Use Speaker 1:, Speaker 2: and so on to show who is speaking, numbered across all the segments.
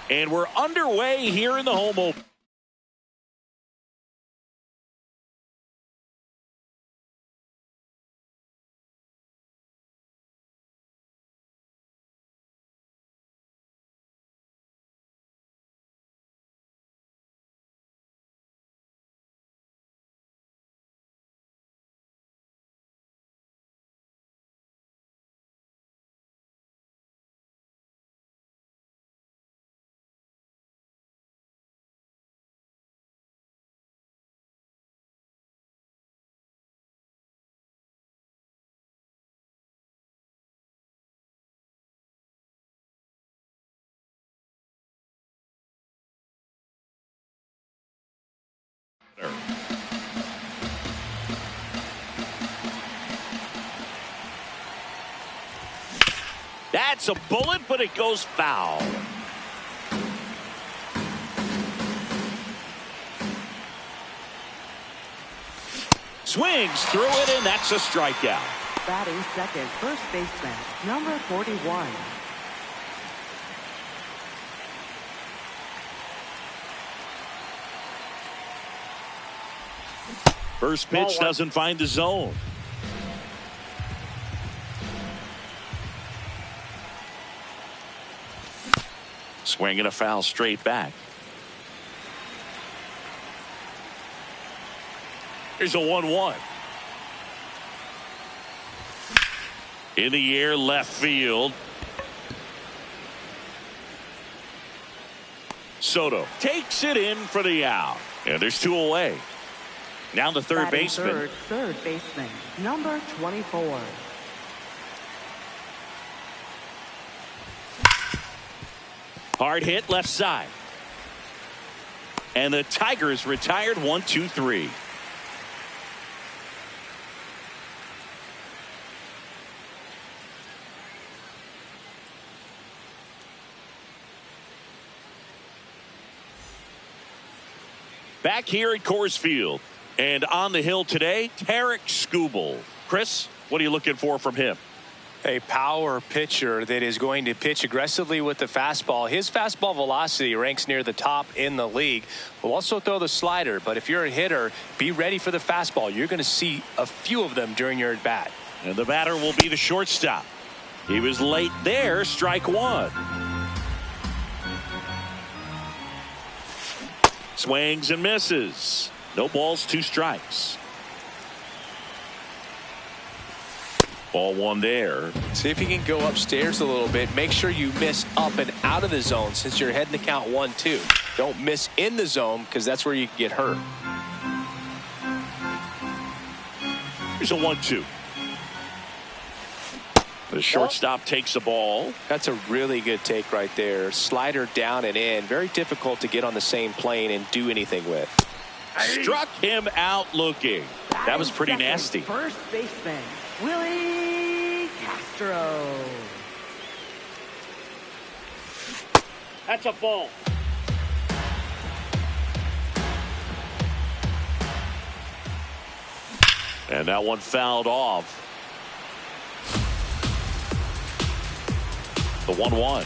Speaker 1: And we're underway here in the home opener. That's a bullet, but it goes foul. Swings through it, and that's a strikeout.
Speaker 2: Batting second, first baseman, number 41.
Speaker 1: First pitch doesn't find the zone. Swing and a foul straight back. Here's a 1-1. In the air, left field. Soto takes it in for the out. And there's two away. Now the third baseman.
Speaker 2: Third baseman, number 24.
Speaker 1: Hard hit left side. And the Tigers retired 1-2-3. Back here at Coors Field. And on the hill today, Tarek Skubal. Chris, what are you looking for from him?
Speaker 3: A power pitcher that is going to pitch aggressively with the fastball. His fastball velocity ranks near the top in the league. Will also throw the slider, but if you're a hitter, be ready for the fastball. You're going to see a few of them during your at-bat.
Speaker 1: And the batter will be the shortstop. He was late there, strike one. Swings and misses. No balls, two strikes. Ball one there.
Speaker 3: See if you can go upstairs a little bit. Make sure you miss up and out of the zone since you're heading to count 1-2. Don't miss in the zone because that's where you can get hurt.
Speaker 1: Here's a 1-2. The shortstop takes the ball.
Speaker 3: That's a really good take right there. Slider down and in. Very difficult to get on the same plane and do anything with.
Speaker 1: Struck him out looking. That was pretty nasty.
Speaker 2: First baseman, Willie Castro.
Speaker 1: That's a ball. And that one fouled off. The 1-1.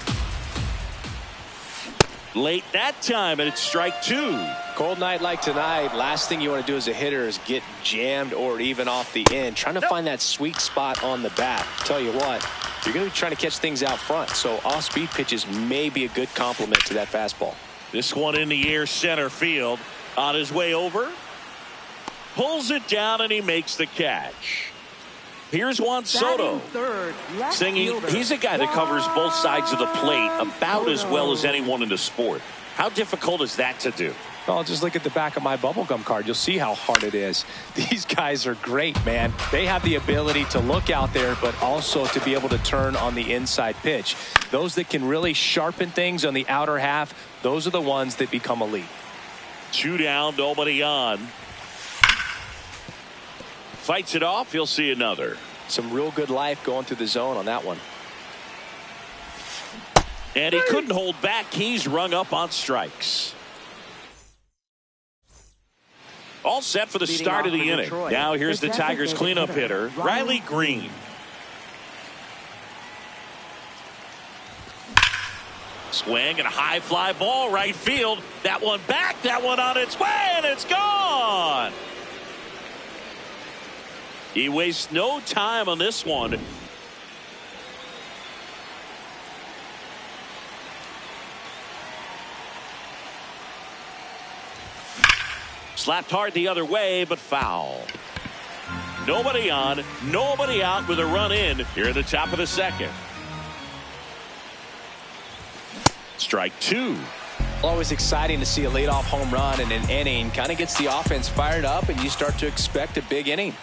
Speaker 1: Late that time, and it's strike two.
Speaker 3: Cold night like tonight, last thing you want to do as a hitter is get jammed or even off the end. Trying to find that sweet spot on the bat. Tell you what, you're going to be trying to catch things out front. So off-speed pitches may be a good complement to that fastball.
Speaker 1: This one in the air, center field. On his way over. Pulls it down, and he makes the catch. Here's Juan Soto.
Speaker 2: Third,
Speaker 1: Singing, he's a guy that covers both sides of the plate about as well as anyone in the sport. How difficult is that to do?
Speaker 3: Well, just look at the back of my bubblegum card. You'll see how hard it is. These guys are great, man. They have the ability to look out there, but also to be able to turn on the inside pitch. Those that can really sharpen things on the outer half, those are the ones that become elite.
Speaker 1: Two down, nobody on. Fights it off. He'll see another.
Speaker 3: Some real good life going through the zone on that one.
Speaker 1: And he couldn't hold back. He's rung up on strikes. All set for the start of the inning. Now here's the Tigers cleanup hitter, Riley Green. Swing and a high fly ball right field. That one back, that one on its way, and it's gone. He wastes no time on this one. Slapped hard the other way, but foul. Nobody on, nobody out with a run in here at the top of the second. Strike two.
Speaker 3: Always exciting to see a leadoff home run in an inning. Kind of gets the offense fired up, and you start to expect a big inning.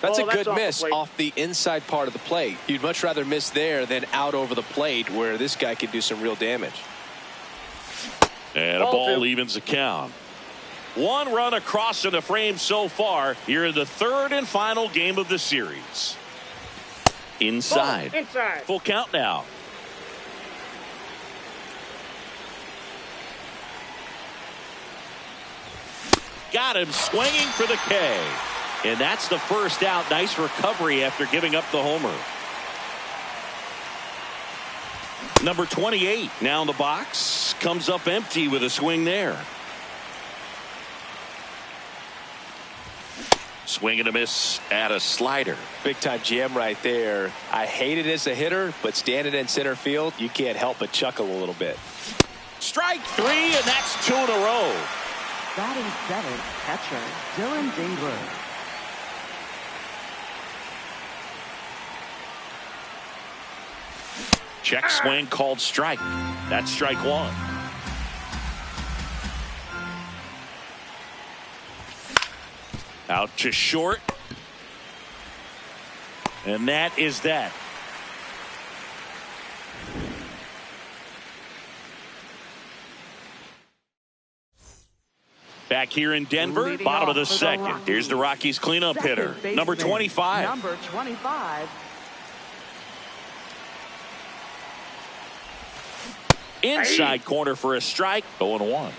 Speaker 3: That's a good miss off the inside part of the plate. You'd much rather miss there than out over the plate, where this guy could do some real damage.
Speaker 1: And a ball evens the count. One run across in the frame so far here in the third and final game of the series. Inside. Full count now. Got him swinging for the K. And that's the first out. Nice recovery after giving up the homer. Number 28 now in the box. Comes up empty with a swing there. Swing and a miss at a slider.
Speaker 3: Big time jam right there. I hate it as a hitter, but standing in center field, you can't help but chuckle a little bit.
Speaker 1: Strike three, and that's two in a row.
Speaker 2: Batting seventh, catcher Dylan Dingler.
Speaker 1: Check swing called strike. That's strike one. Out to short. And that is that. Back here in Denver, bottom of the second. Here's the Rockies cleanup hitter, number 25.
Speaker 2: Number 25.
Speaker 1: Inside corner for a strike. 0-1.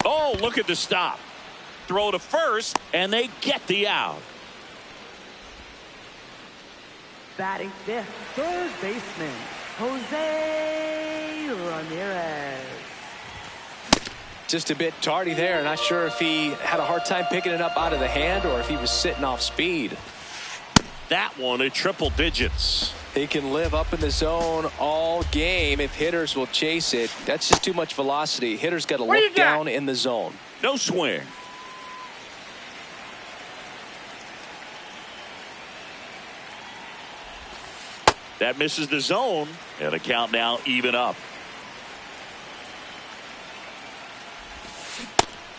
Speaker 1: Oh, look at the stop. Throw to first, and they get the out.
Speaker 2: Batting fifth, third baseman Jose Ramirez.
Speaker 3: Just a bit tardy there. Not sure if he had a hard time picking it up out of the hand or if he was sitting off speed.
Speaker 1: That one at triple digits.
Speaker 3: He can live up in the zone all game if hitters will chase it. That's just too much velocity. Hitters got to look down in the zone.
Speaker 1: No swing. That misses the zone, and the count now even up.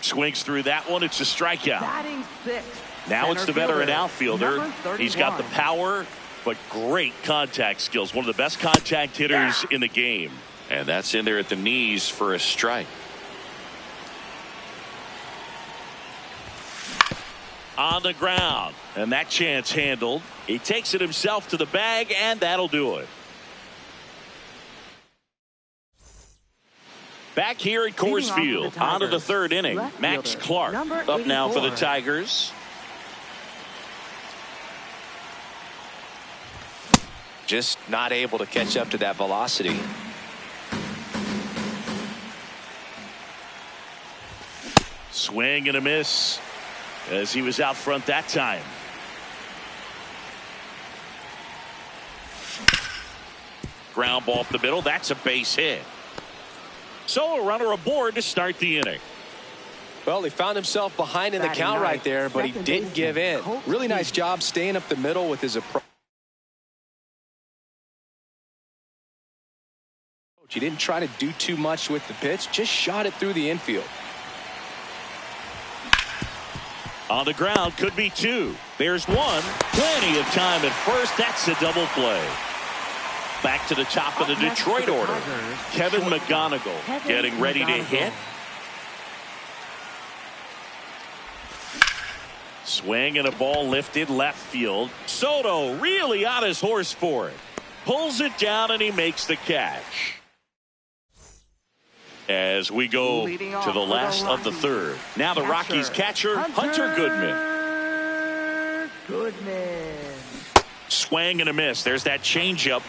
Speaker 1: Swings through that one. It's a strikeout.
Speaker 2: Batting sixth.
Speaker 1: Now it's the veteran
Speaker 2: fielder,
Speaker 1: outfielder. He's got the power, but great contact skills. One of the best contact hitters in the game. And that's in there at the knees for a strike. On the ground. And that chance handled. He takes it himself to the bag, and that'll do it. Back here at Coors Field, on to the third inning. Max Clark up now for the Tigers.
Speaker 3: Just not able to catch up to that velocity.
Speaker 1: Swing and a miss as he was out front that time. Ground ball up the middle. That's a base hit. So a runner aboard to start the inning.
Speaker 3: Well, he found himself behind in the count right there, but he didn't give in. Really nice job staying up the middle with his approach. He didn't try to do too much with the pitch, just shot it through the infield.
Speaker 1: On the ground, could be two. There's one. Plenty of time at first. That's a double play. Back to the top of the Detroit order. Kevin McGonigal getting ready to hit. Swing and a ball lifted left field. Soto really on his horse for it. Pulls it down and he makes the catch. As we go to the last of the third. Now the Rockies catcher, Hunter Goodman.
Speaker 2: Goodman.
Speaker 1: Swing and a miss. There's that changeup.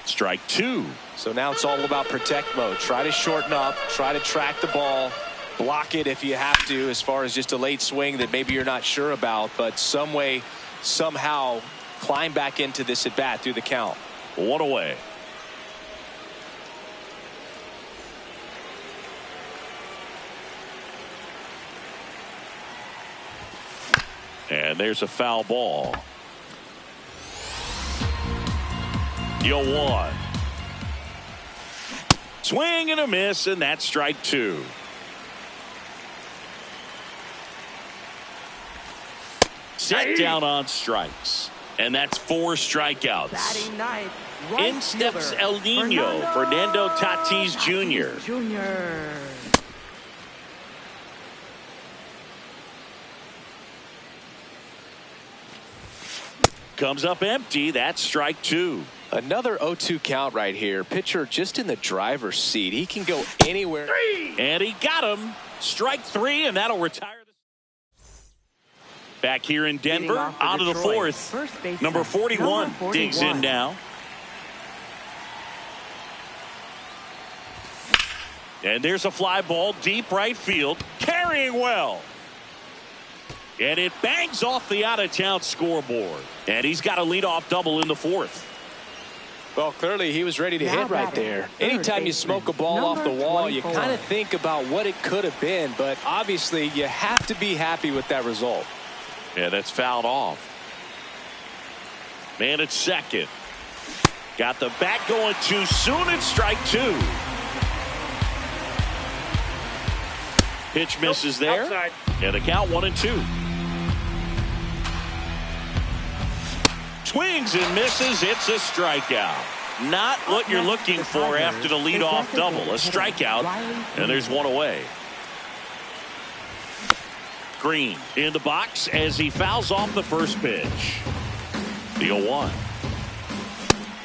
Speaker 1: Strike two.
Speaker 3: So now it's all about protect mode. Try to shorten up, try to track the ball, block it if you have to, as far as just a late swing that maybe you're not sure about, but some way, somehow climb back into this at bat through the count.
Speaker 1: One away. And there's a foul ball. The 0-1. Swing and a miss, and that's strike two. Set down on strikes. And that's 4 strikeouts.
Speaker 2: Batting ninth, right
Speaker 1: In steps
Speaker 2: fielder,
Speaker 1: El Nino, Fernando Tatis Jr. Comes up empty. That's strike two.
Speaker 3: Another 0-2 count right here. Pitcher just in the driver's seat. He can go anywhere.
Speaker 1: And he got him. Strike three, and that'll retire. Back here in Denver, out of the fourth. Number 41 digs in now. And there's a fly ball deep right field. Carrying well. And it bangs off the out-of-town scoreboard. And he's got a leadoff double in the fourth.
Speaker 3: Well, clearly he was ready to hit right there. Anytime you smoke a ball off the wall, you kind of think about what it could have been. But obviously, you have to be happy with that result.
Speaker 1: Yeah, that's fouled off. Man at second. Got the bat going too soon. It's strike two. Pitch misses there.
Speaker 4: Outside.
Speaker 1: And the count 1-2. Swings and misses. It's a strikeout. Not what you're looking for after the leadoff double. A strikeout. And there's one away. Green in the box as he fouls off the first pitch. The 0-1.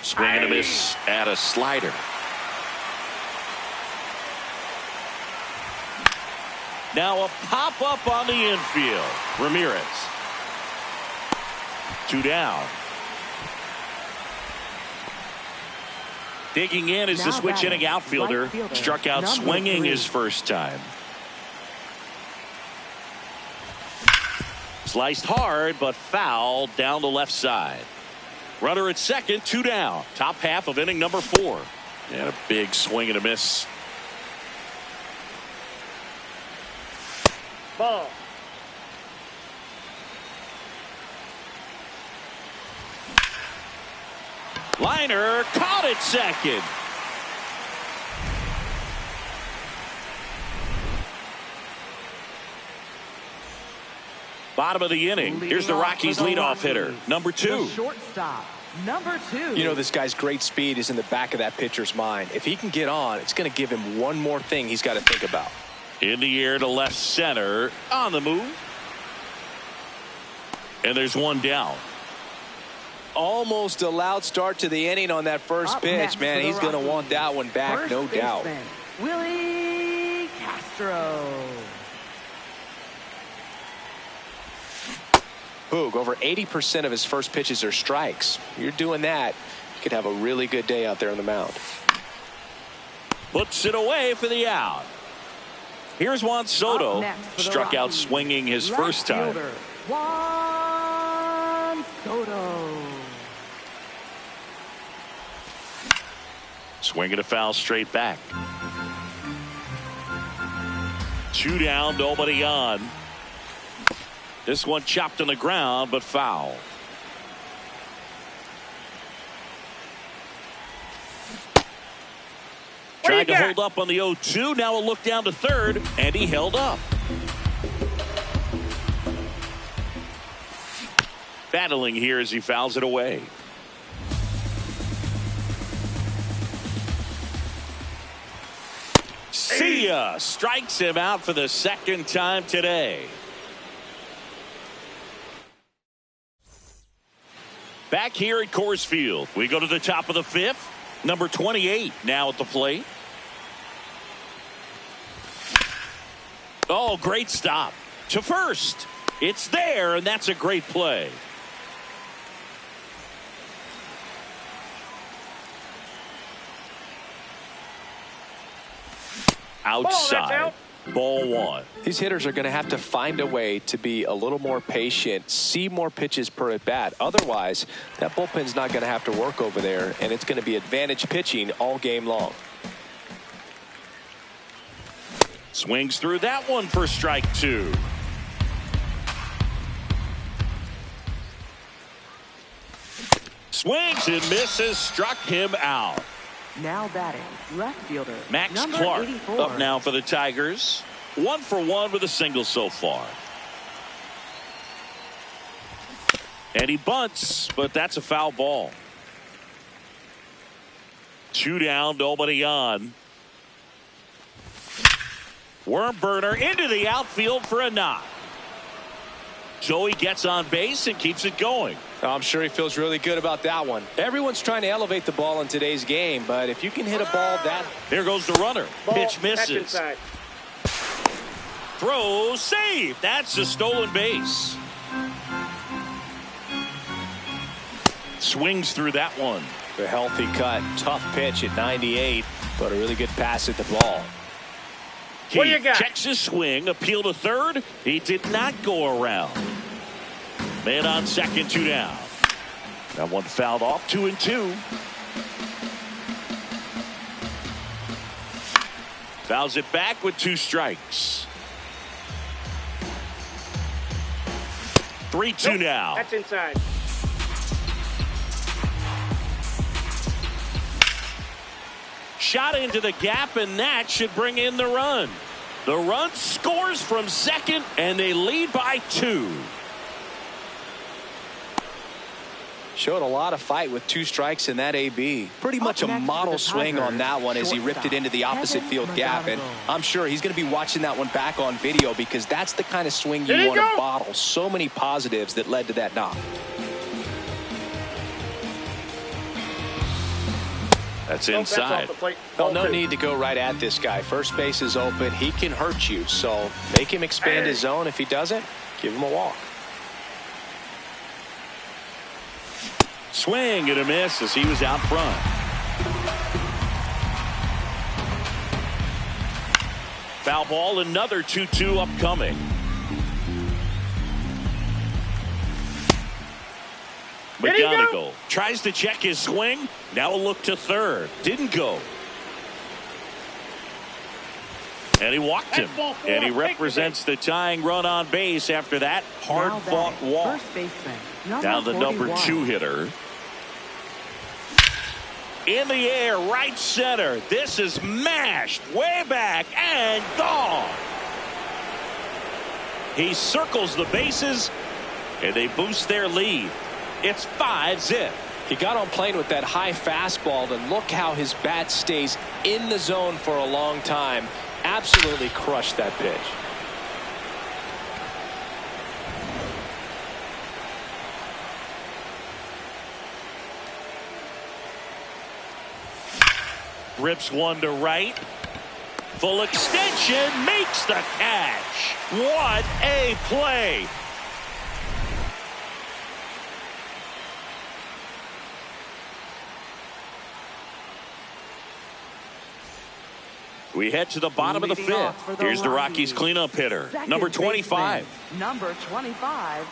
Speaker 1: Swing and a miss at a slider. Now a pop-up on the infield. Ramirez. 2 down. Digging in is the switch hitting outfielder. Struck out swinging his first time. Sliced hard, but foul down the left side. Runner at second, 2 down. Top half of inning number 4. And a big swing and a miss.
Speaker 4: Ball.
Speaker 1: Liner caught at second. Bottom of the inning. Here's the Rockies leadoff hitter, number 2.
Speaker 2: Shortstop, number 2.
Speaker 3: You know, this guy's great speed is in the back of that pitcher's mind. If he can get on, it's going to give him one more thing he's got to think about.
Speaker 1: In the air to left center. On the move. And there's one down.
Speaker 3: Almost a loud start to the inning on that first pitch, man. He's going to want that one back, no doubt.
Speaker 2: Willie Castro.
Speaker 3: Boog, over 80% of his first pitches are strikes. You're doing that, you could have a really good day out there on the mound.
Speaker 1: Puts it away for the out. Here's Juan Soto. Struck out swinging his first time.
Speaker 2: Juan Soto.
Speaker 1: Swinging a foul straight back. 2 down, nobody on. This one chopped on the ground, but foul. Tried to hold up on the 0-2. Now a look down to third, and he held up. Battling here as he fouls it away. See ya! Strikes him out for the second time today. Back here at Coors Field, we go to the top of the 5th. Number 28 now at the plate. Oh, great stop to first. It's there, and that's a great play. Outside. Ball one.
Speaker 3: These hitters are going to have to find a way to be a little more patient, see more pitches per at bat. Otherwise, that bullpen's not going to have to work over there, and it's going to be advantage pitching all game long.
Speaker 1: Swings through that one for strike two. Swings and misses, struck him out.
Speaker 2: Now batting, left fielder,
Speaker 1: Max
Speaker 2: number
Speaker 1: Clark
Speaker 2: 84.
Speaker 1: up now for the Tigers. 1 for 1 with a single so far. And he bunts, but that's a foul ball. 2 down, nobody on. Worm burner into the outfield for a knock. Joey gets on base and keeps it going.
Speaker 3: I'm sure he feels really good about that one. Everyone's trying to elevate the ball in today's game, but if you can hit a ball that...
Speaker 1: There goes the runner.
Speaker 4: Ball,
Speaker 1: pitch misses. Throw, save. That's a stolen base. Swings through that one.
Speaker 3: A healthy cut. Tough pitch at 98, but a really good pass at the ball.
Speaker 4: What do you got?
Speaker 1: Checks his swing. Appeal to third. He did not go around. Man on second, 2 down. That one fouled off. 2-2. Fouls it back with 2 strikes. 3-2 now.
Speaker 4: That's inside.
Speaker 1: Shot into the gap, and that should bring in the run. The run scores from second, and they lead by 2.
Speaker 3: Showed a lot of fight with 2 strikes in that AB. Pretty much a model swing on that one as he ripped it into the opposite field gap. And I'm sure he's going to be watching that one back on video because that's the kind of swing you want to bottle. So many positives that led to that knock.
Speaker 1: That's inside.
Speaker 3: Well, no need to go right at this guy. First base is open. He can hurt you. So make him expand his zone. If he doesn't, give him a walk.
Speaker 1: Swing and a miss as he was out front. Foul ball, another 2-2 upcoming. McGonigal tries to check his swing. Now a look to third. Didn't go. And he walked him. And he represents the tying run on base after that hard-fought walk.
Speaker 2: First baseman,
Speaker 1: Now the number
Speaker 2: 41.
Speaker 1: 2 hitter. In the air, right center. This is mashed way back and gone. He circles the bases, and they boost their lead. It's 5-zip.
Speaker 3: He got on plane with that high fastball, and look how his bat stays in the zone for a long time. Absolutely crushed that pitch.
Speaker 1: Rips one to right. Full extension, makes the catch. What a play. We head to the bottom of the
Speaker 2: Leading off
Speaker 1: 5th.
Speaker 2: for the
Speaker 1: Here's the Rockies
Speaker 2: Rockies.
Speaker 1: cleanup hitter,
Speaker 2: Second
Speaker 1: number
Speaker 2: baseman,
Speaker 1: 25.
Speaker 2: Number 25.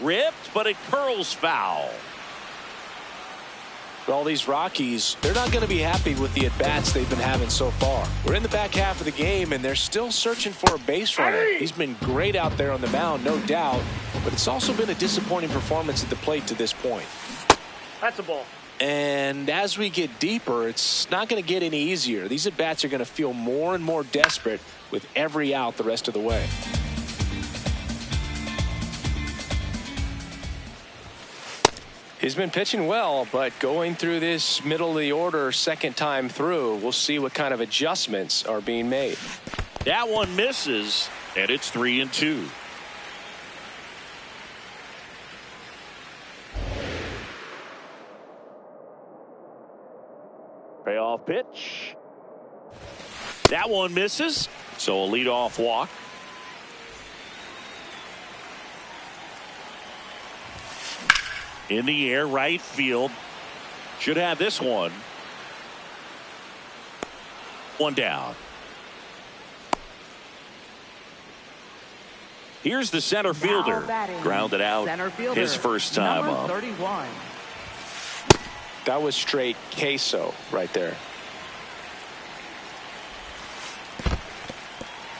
Speaker 1: Ripped, but it curls foul.
Speaker 3: Well, these Rockies, they're not going to be happy with the at-bats they've been having so far. We're in the back half of the game, and they're still searching for a base runner. He's been great out there on the mound, no doubt, but it's also been a disappointing performance at the plate to this point.
Speaker 4: That's a ball.
Speaker 3: And as we get deeper, it's not going to get any easier. These at-bats are going to feel more and more desperate with every out the rest of the way. He's been pitching well, but going through this middle of the order second time through, we'll see what kind of adjustments are being made.
Speaker 1: That one misses, and it's 3-2. Payoff pitch. That one misses. So a leadoff walk. In the air, right field. Should have this one. One down. Here's the center fielder. Grounded out. His first time up.
Speaker 2: 31.
Speaker 3: That was straight queso right there.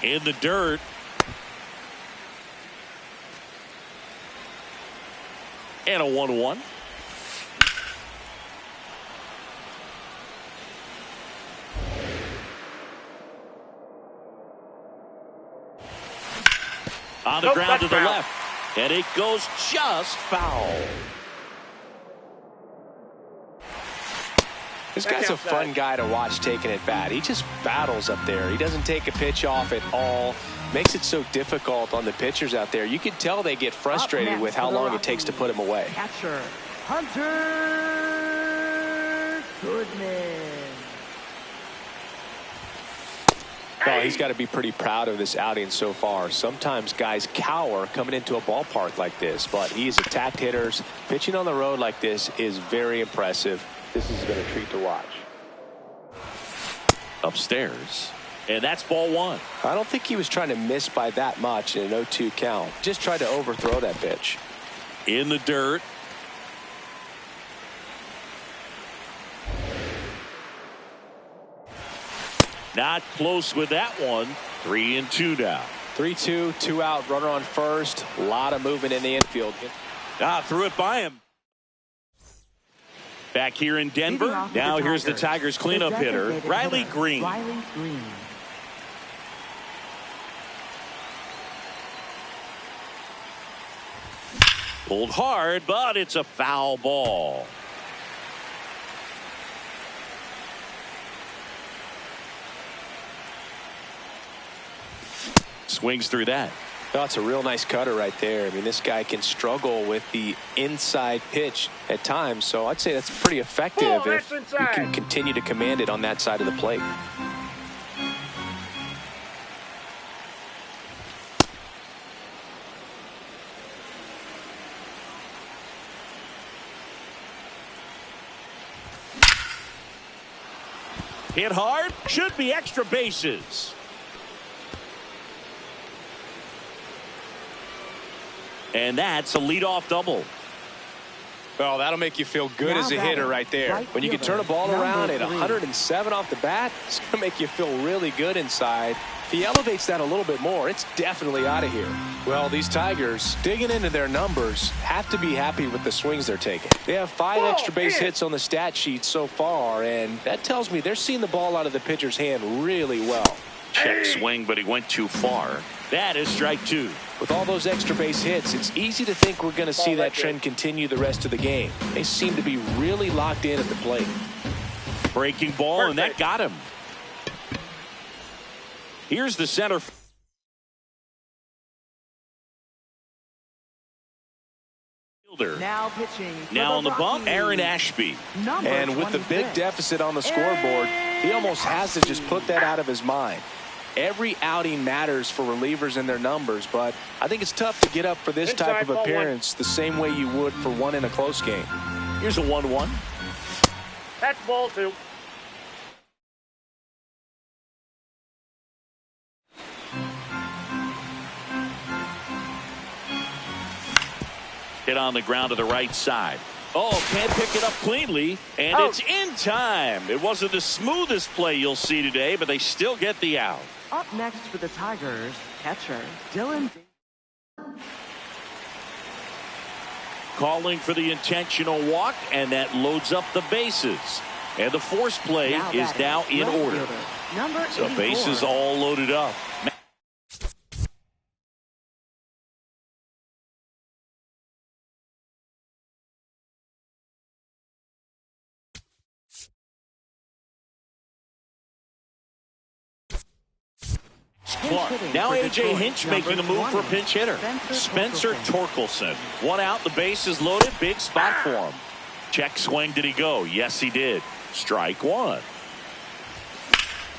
Speaker 1: In the dirt. And a 1-1. On the ground to the left. And it goes just foul.
Speaker 3: This guy's a fun guy to watch taking at bat. He just battles up there. He doesn't take a pitch off at all. Makes it so difficult on the pitchers out there. You can tell they get frustrated with how long it takes to put him away.
Speaker 2: Catcher, Hunter Goodman.
Speaker 3: Oh, he's got to be pretty proud of this outing so far. Sometimes guys cower coming into a ballpark like this, but he's attacked hitters. Pitching on the road like this is very impressive. This has been a treat to watch.
Speaker 1: Upstairs. And that's ball one.
Speaker 3: I don't think he was trying to miss by that much in an 0-2 count. Just tried to overthrow that pitch.
Speaker 1: In the dirt. Not close with that one. 3-2 now.
Speaker 3: 3-2, 2 out, runner on first. A lot of movement in the infield.
Speaker 1: Threw it by him. Back here in Denver. Now here's the Tigers cleanup hitter, Riley Green. Pulled hard, but it's a foul ball. Swings through that.
Speaker 3: Oh, it's a real nice cutter right there. I mean, this guy can struggle with the inside pitch at times, so I'd say that's pretty effective if you can continue to command it on that side of the plate.
Speaker 1: Hit hard, should be extra bases. And that's a leadoff double.
Speaker 3: Well, that'll make you feel good as a hitter right there. When you can turn a ball around at 107 off the bat, it's going to make you feel really good inside. If he elevates that a little bit more, it's definitely out of here. Well, these Tigers, digging into their numbers, have to be happy with the swings they're taking. They have 5 extra base hits on the stat sheet so far, and that tells me they're seeing the ball out of the pitcher's hand really well.
Speaker 1: Check swing, but he went too far. That is strike 2.
Speaker 3: With all those extra base hits, it's easy to think we're going to see that trend continue the rest of the game. They seem to be really locked in at the plate.
Speaker 1: Breaking ball, and that got him. Here's the center.
Speaker 2: Now pitching.
Speaker 1: Now on the bump, Aaron Ashby.
Speaker 3: And with the big deficit on the scoreboard, he almost has to just put that out of his mind. Every outing matters for relievers and their numbers, but I think it's tough to get up for this type of appearance the same way you would for one in a close game.
Speaker 1: Here's a 1-1.
Speaker 4: That's ball 2.
Speaker 1: Hit on the ground to the right side. Oh, can't pick it up cleanly, and it's in time. It wasn't the smoothest play you'll see today, but they still get the out.
Speaker 2: Up next for the Tigers, catcher Dylan.
Speaker 1: Calling for the intentional walk, and that loads up the bases. And the force play is now in order. So bases all loaded up. Now A.J. Hinch making a move for a pinch hitter. Spencer Torkelson. One out, the base is loaded. Big spot for him. Check swing, did he go? Yes, he did. Strike 1.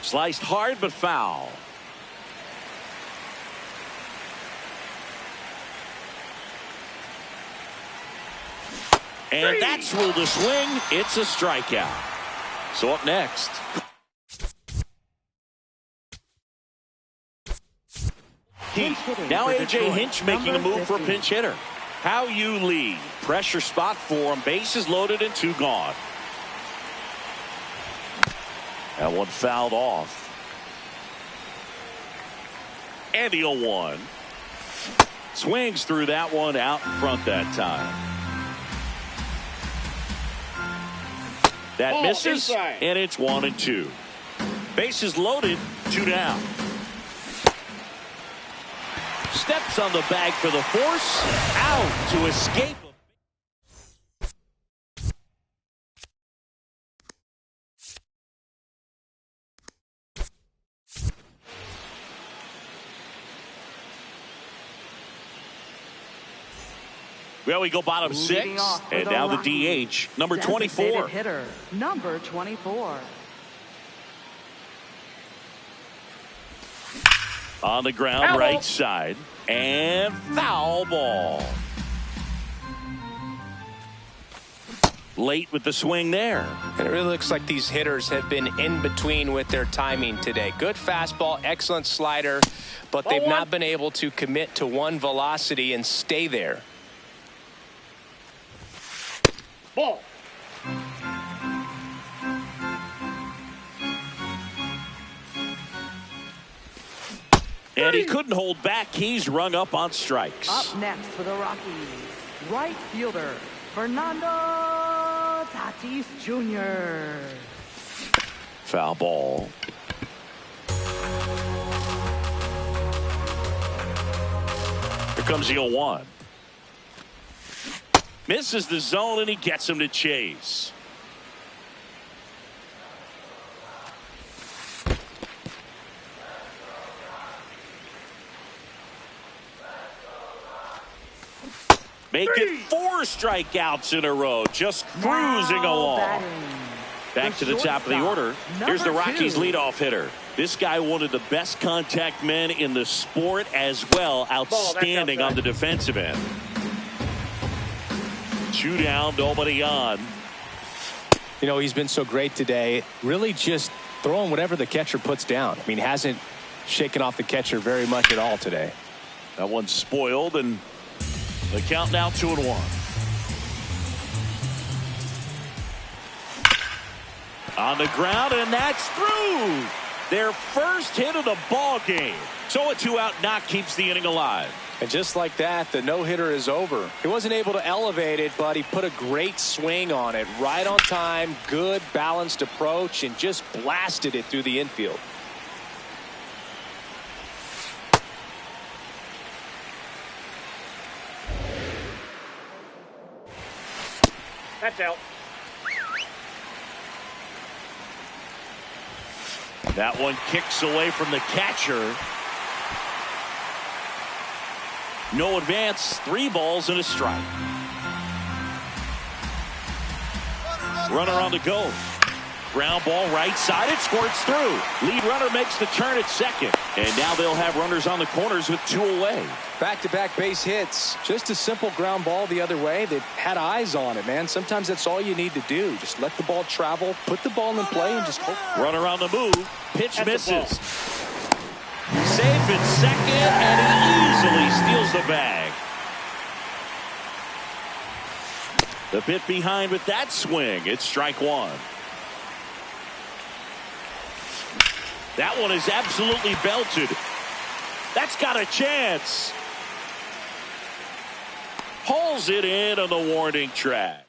Speaker 1: Sliced hard but foul. And that's ruled a swing. It's a strikeout. So up next. Now A.J. Hinch making a move for a pinch hitter. How you lead. Pressure spot for him. Bases loaded and 2 gone. That one fouled off. And the 0-1. Swings through that one out in front that time. That misses, and it's 1-2. Bases loaded, 2 down. Steps on the bag for the force. Out to escape. Well, we go bottom 6, and now the DH, number 24.
Speaker 2: Hitter, number 24.
Speaker 1: On the ground, right side, and foul ball. Late with the swing there.
Speaker 3: And it really looks like these hitters have been in between with their timing today. Good fastball, excellent slider, but they've not been able to commit to one velocity and stay there.
Speaker 4: Ball.
Speaker 1: And he couldn't hold back. He's rung up on strikes.
Speaker 2: Up next for the Rockies, right fielder Fernando Tatis Jr.
Speaker 1: Foul ball. Here comes the 0-1. Misses the zone, and he gets him to chase. Make it 4 strikeouts in a row. Just cruising along. Back to the top of the order. Here's the Rockies' leadoff hitter. This guy, one of the best contact men in the sport as well. Outstanding on the defensive end. 2 down, nobody on.
Speaker 3: You know, he's been so great today. Really just throwing whatever the catcher puts down. I mean, hasn't shaken off the catcher very much at all today.
Speaker 1: That one's spoiled, and the count now 2-1. On the ground, and that's through. Their first hit of the ball game. So a 2-out knock keeps the inning alive.
Speaker 3: And just like that, the no-hitter is over. He wasn't able to elevate it, but he put a great swing on it. Right on time, good balanced approach, and just blasted it through the infield.
Speaker 4: That's out.
Speaker 1: That one kicks away from the catcher. No advance, 3 balls and a strike. Runner on the go. Ground ball right side. It squirts through. Lead runner makes the turn at second. And now they'll have runners on the corners with 2 away.
Speaker 3: Back-to-back base hits. Just a simple ground ball the other way. They've had eyes on it, man. Sometimes that's all you need to do. Just let the ball travel, put the ball in play, and just hope.
Speaker 1: Runner on the move. Pitch misses. Safe at second, and he easily steals the bag. The bit behind with that swing. It's strike 1. That one is absolutely belted. That's got a chance. Pulls it in on the warning track.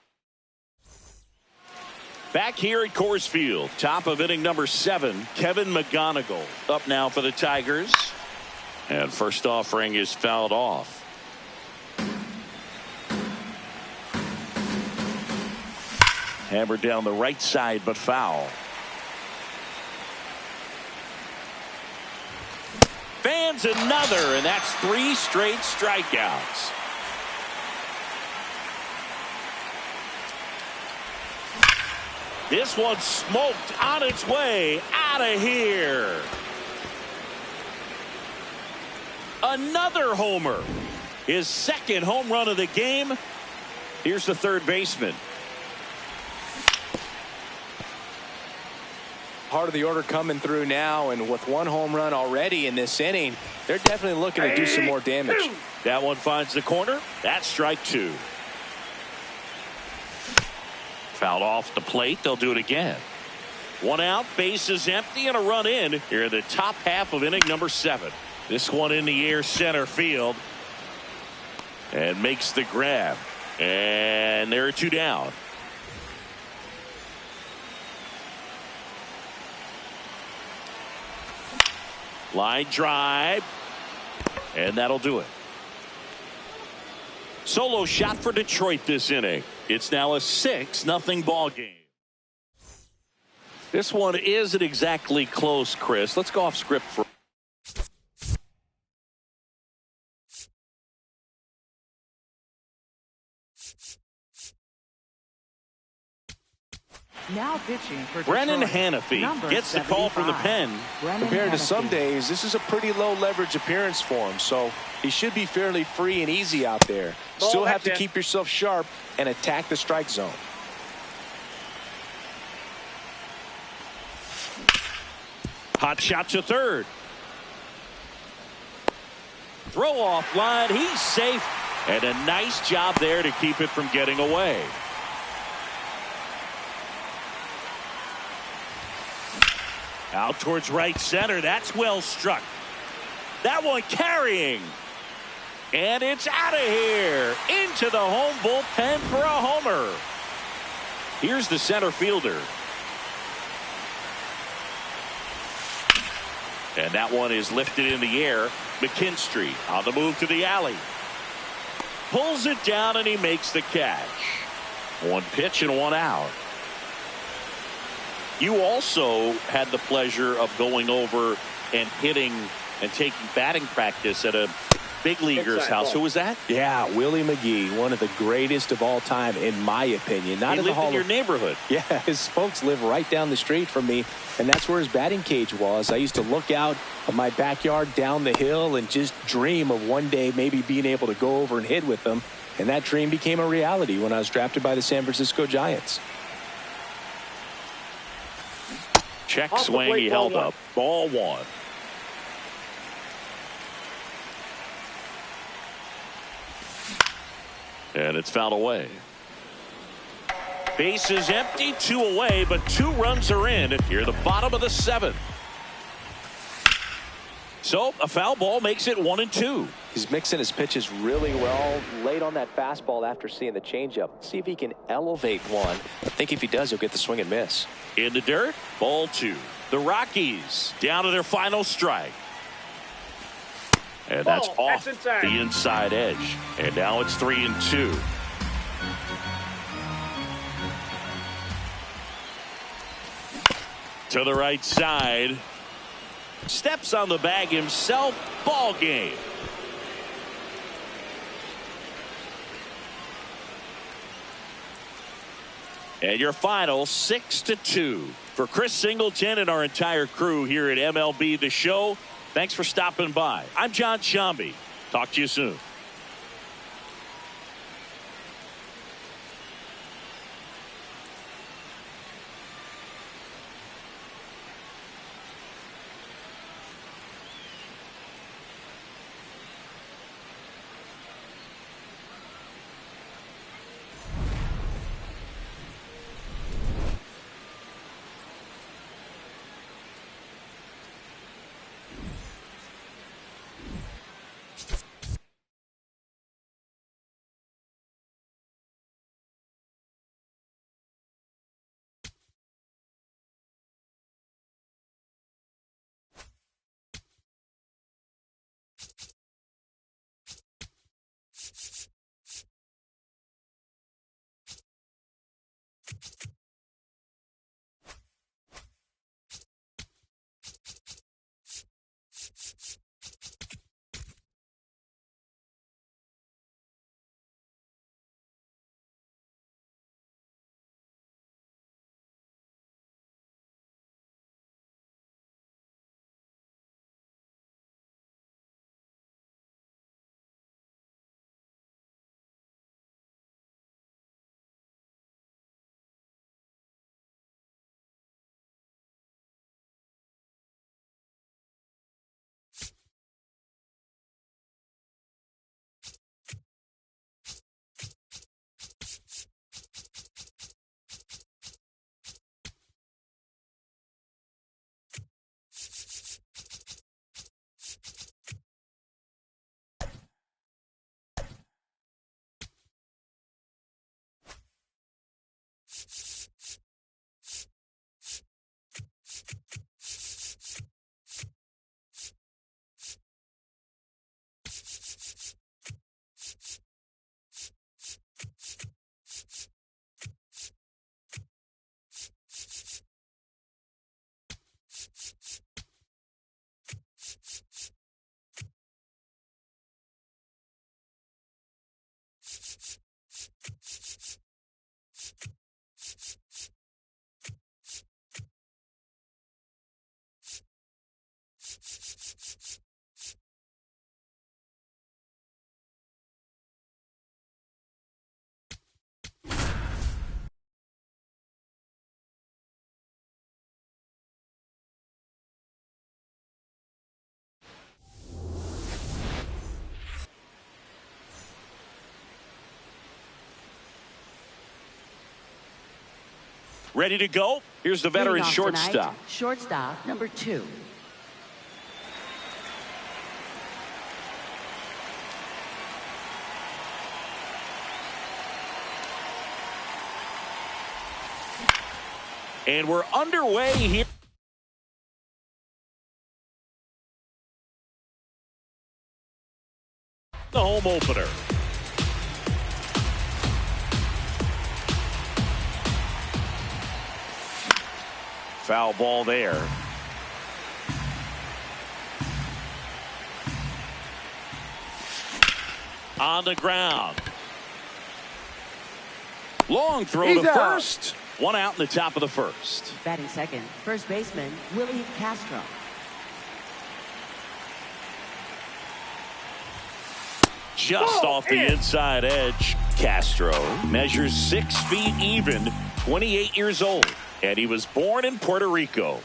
Speaker 1: Back here at Coors Field, top of inning number 7, Kevin McGonigal up now for the Tigers. And first offering is fouled off. Hammered down the right side, but foul. Fans another, and that's 3 straight strikeouts. This one smoked on its way out. out of here. Another homer. His second home run of the game. Here's the third baseman.
Speaker 3: Part of the order coming through now, and with one home run already in this inning, they're definitely looking to do some more damage.
Speaker 1: That one finds the corner. That's strike two. Fouled off the plate. They'll do it again. One out, bases empty, and a run in here in the top half of inning number 7. This one in the air center field. And makes the grab. And there are 2 down. Line drive. And that'll do it. Solo shot for Detroit this inning. It's now a 6-0 ball game. This one isn't exactly close, Chris. Let's go off script for.
Speaker 2: Now pitching for
Speaker 1: Brennan
Speaker 2: Detroit,
Speaker 1: Hannafy
Speaker 2: number
Speaker 1: gets the call from the
Speaker 2: 75.
Speaker 1: pen.
Speaker 2: Brennan
Speaker 3: Compared to some
Speaker 2: Hannafy.
Speaker 3: days, this is a pretty low leverage appearance for him, so he should be fairly free and easy out there.
Speaker 4: Ball,
Speaker 3: Still have to
Speaker 4: that's it.
Speaker 3: keep yourself sharp and attack the strike zone.
Speaker 1: Hot shot to third. Throw off line. He's safe. And a nice job there to keep it from getting away. Out towards right center. That's well struck. That one carrying. And it's out of here. Into the home bullpen for a homer. Here's the center fielder. And that one is lifted in the air. McKinstry on the move to the alley. Pulls it down and he makes the catch. One pitch and one out. You also had the pleasure of going over and hitting and taking batting practice at a big leaguer's
Speaker 4: Inside
Speaker 1: house.
Speaker 4: ball.
Speaker 1: Who was that?
Speaker 3: Yeah, Willie McGee, one of the greatest of all time, in my opinion. Not
Speaker 1: He
Speaker 3: in the
Speaker 1: lived
Speaker 3: Hall
Speaker 1: in your
Speaker 3: of
Speaker 1: neighborhood.
Speaker 3: Yeah, his folks live right down the street from me, and that's where his batting cage was. I used to look out of my backyard down the hill and just dream of one day maybe being able to go over and hit with him, and that dream became a reality when I was drafted by the San Francisco Giants.
Speaker 1: Check
Speaker 4: Off the
Speaker 1: swing.
Speaker 4: plate,
Speaker 1: He
Speaker 4: ball
Speaker 1: held
Speaker 4: one.
Speaker 1: up. Ball one. And it's fouled away. Base is empty, 2 away, but 2 runs are in here, the bottom of the 7th. So a foul ball makes it 1-2.
Speaker 3: He's mixing his pitches really well. Late on that fastball after seeing the changeup. See if he can elevate one. I think if he does, he'll get the swing and miss.
Speaker 1: In the dirt, ball 2. The Rockies down to their final strike. And that's
Speaker 4: Ball,
Speaker 1: off
Speaker 4: that's inside.
Speaker 1: the inside edge. And now it's 3-2. To the right side. Steps on the bag himself. Ball game. And your final 6-2. For Chris Singleton and our entire crew here at MLB The Show, thanks for stopping by. I'm John Shambi. Talk to you soon. Ready to go? Here's the veteran
Speaker 2: Leading off
Speaker 1: shortstop.
Speaker 2: tonight, shortstop number 2.
Speaker 1: And we're underway here. The home opener. Foul ball there. On the ground. Long throw to first. One out in the top of the first.
Speaker 2: Batting second, first baseman Willie Castro.
Speaker 1: Just off the inside edge. Castro measures 6 feet even, 28 years old, and he was born in Puerto Rico.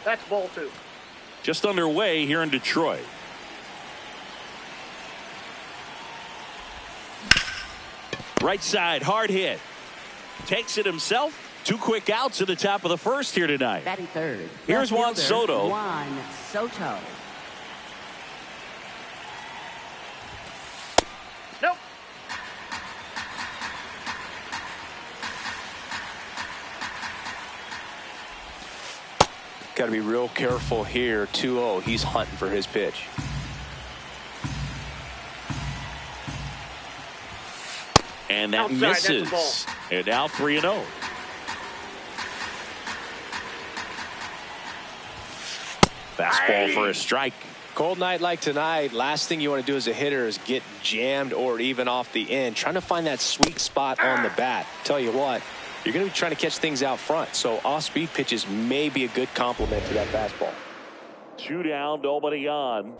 Speaker 4: That's ball 2.
Speaker 1: Just underway here in Detroit. Right side, hard hit. Takes it himself. 2 quick outs at the top of the first here tonight.
Speaker 2: Batting third.
Speaker 1: Here's
Speaker 2: left
Speaker 1: Juan
Speaker 2: fielder,
Speaker 1: Soto.
Speaker 2: Juan Soto.
Speaker 4: Nope.
Speaker 3: Got to be real careful here. 2-0. He's hunting for his pitch.
Speaker 1: And that
Speaker 4: Outside, that's a
Speaker 1: misses.
Speaker 4: ball.
Speaker 1: And now 3-0. Fastball for a strike.
Speaker 3: Cold night like tonight, last thing you want to do as a hitter is get jammed or even off the end. Trying to find that sweet spot on the bat. Tell you what, you're going to be trying to catch things out front. So off-speed pitches may be a good complement to that fastball.
Speaker 1: 2 down, nobody on.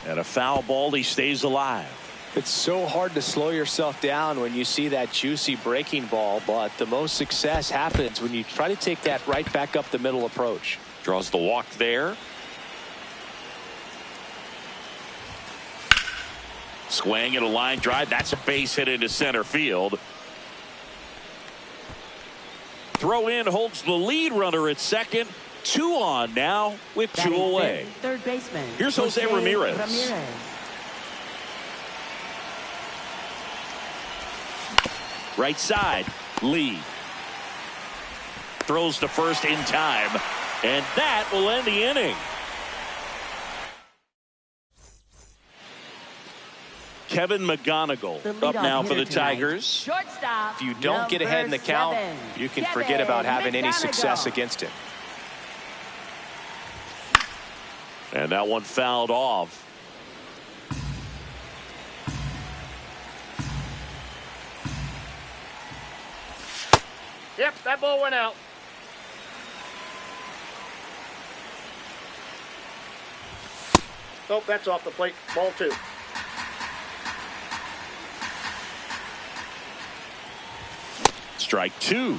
Speaker 1: And a foul ball, he stays alive.
Speaker 3: It's so hard to slow yourself down when you see that juicy breaking ball, but the most success happens when you try to take that right back up the middle approach.
Speaker 1: Draws the walk there. Swing and a line drive. That's a base hit into center field. Throw in holds the lead runner at second. 2 on now with 2
Speaker 2: Batting
Speaker 1: away.
Speaker 2: fifth, third baseman.
Speaker 1: Here's Jose Ramirez. Right side, Lee. Throws to first in time. And that will end the inning. Kevin McGonigal up now for the Tigers.
Speaker 2: Shortstop.
Speaker 3: If you don't get ahead in the count, you can forget about having any success against him.
Speaker 1: And that one fouled off.
Speaker 4: Yep, that ball went out. Nope, that's off the plate. Ball 2.
Speaker 1: Strike 2.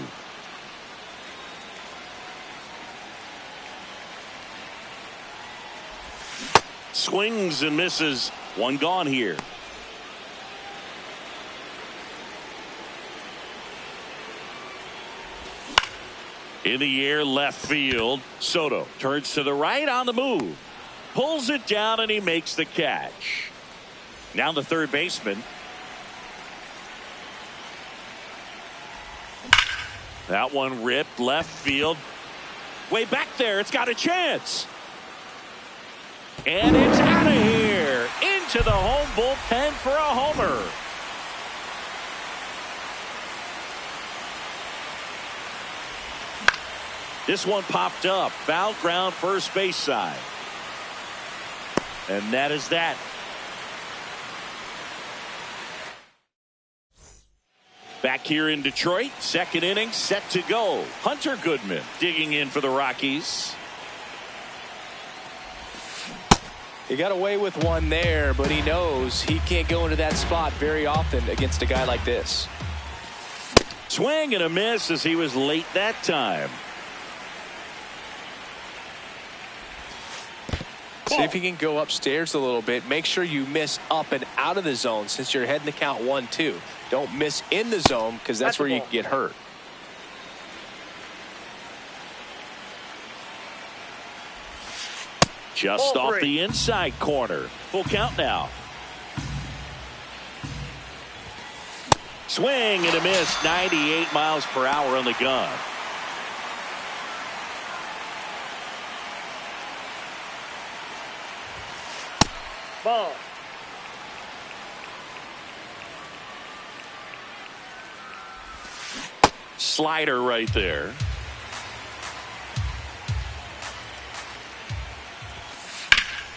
Speaker 1: Swings and misses. 1 gone here. In the air, left field. Soto turns to the right on the move. Pulls it down and he makes the catch. Now the third baseman. That one ripped left field. Way back there. It's got a chance. And it's out of here. Into the home bullpen for a homer. This one popped up. Foul ground first base side. And that is that. Back here in Detroit, second inning set to go. Hunter Goodman digging in for the Rockies.
Speaker 3: He got away with one there, but he knows he can't go into that spot very often against a guy like this.
Speaker 1: Swing and a miss as he was late that time.
Speaker 3: See if you can go upstairs a little bit. Make sure you miss up and out of the zone since you're heading to count 1-2. Don't miss in the zone because that's where you can get hurt.
Speaker 1: Just off the inside corner. Full count now. Swing and a miss. 98 miles per hour on the gun.
Speaker 4: Ball.
Speaker 1: Slider right there.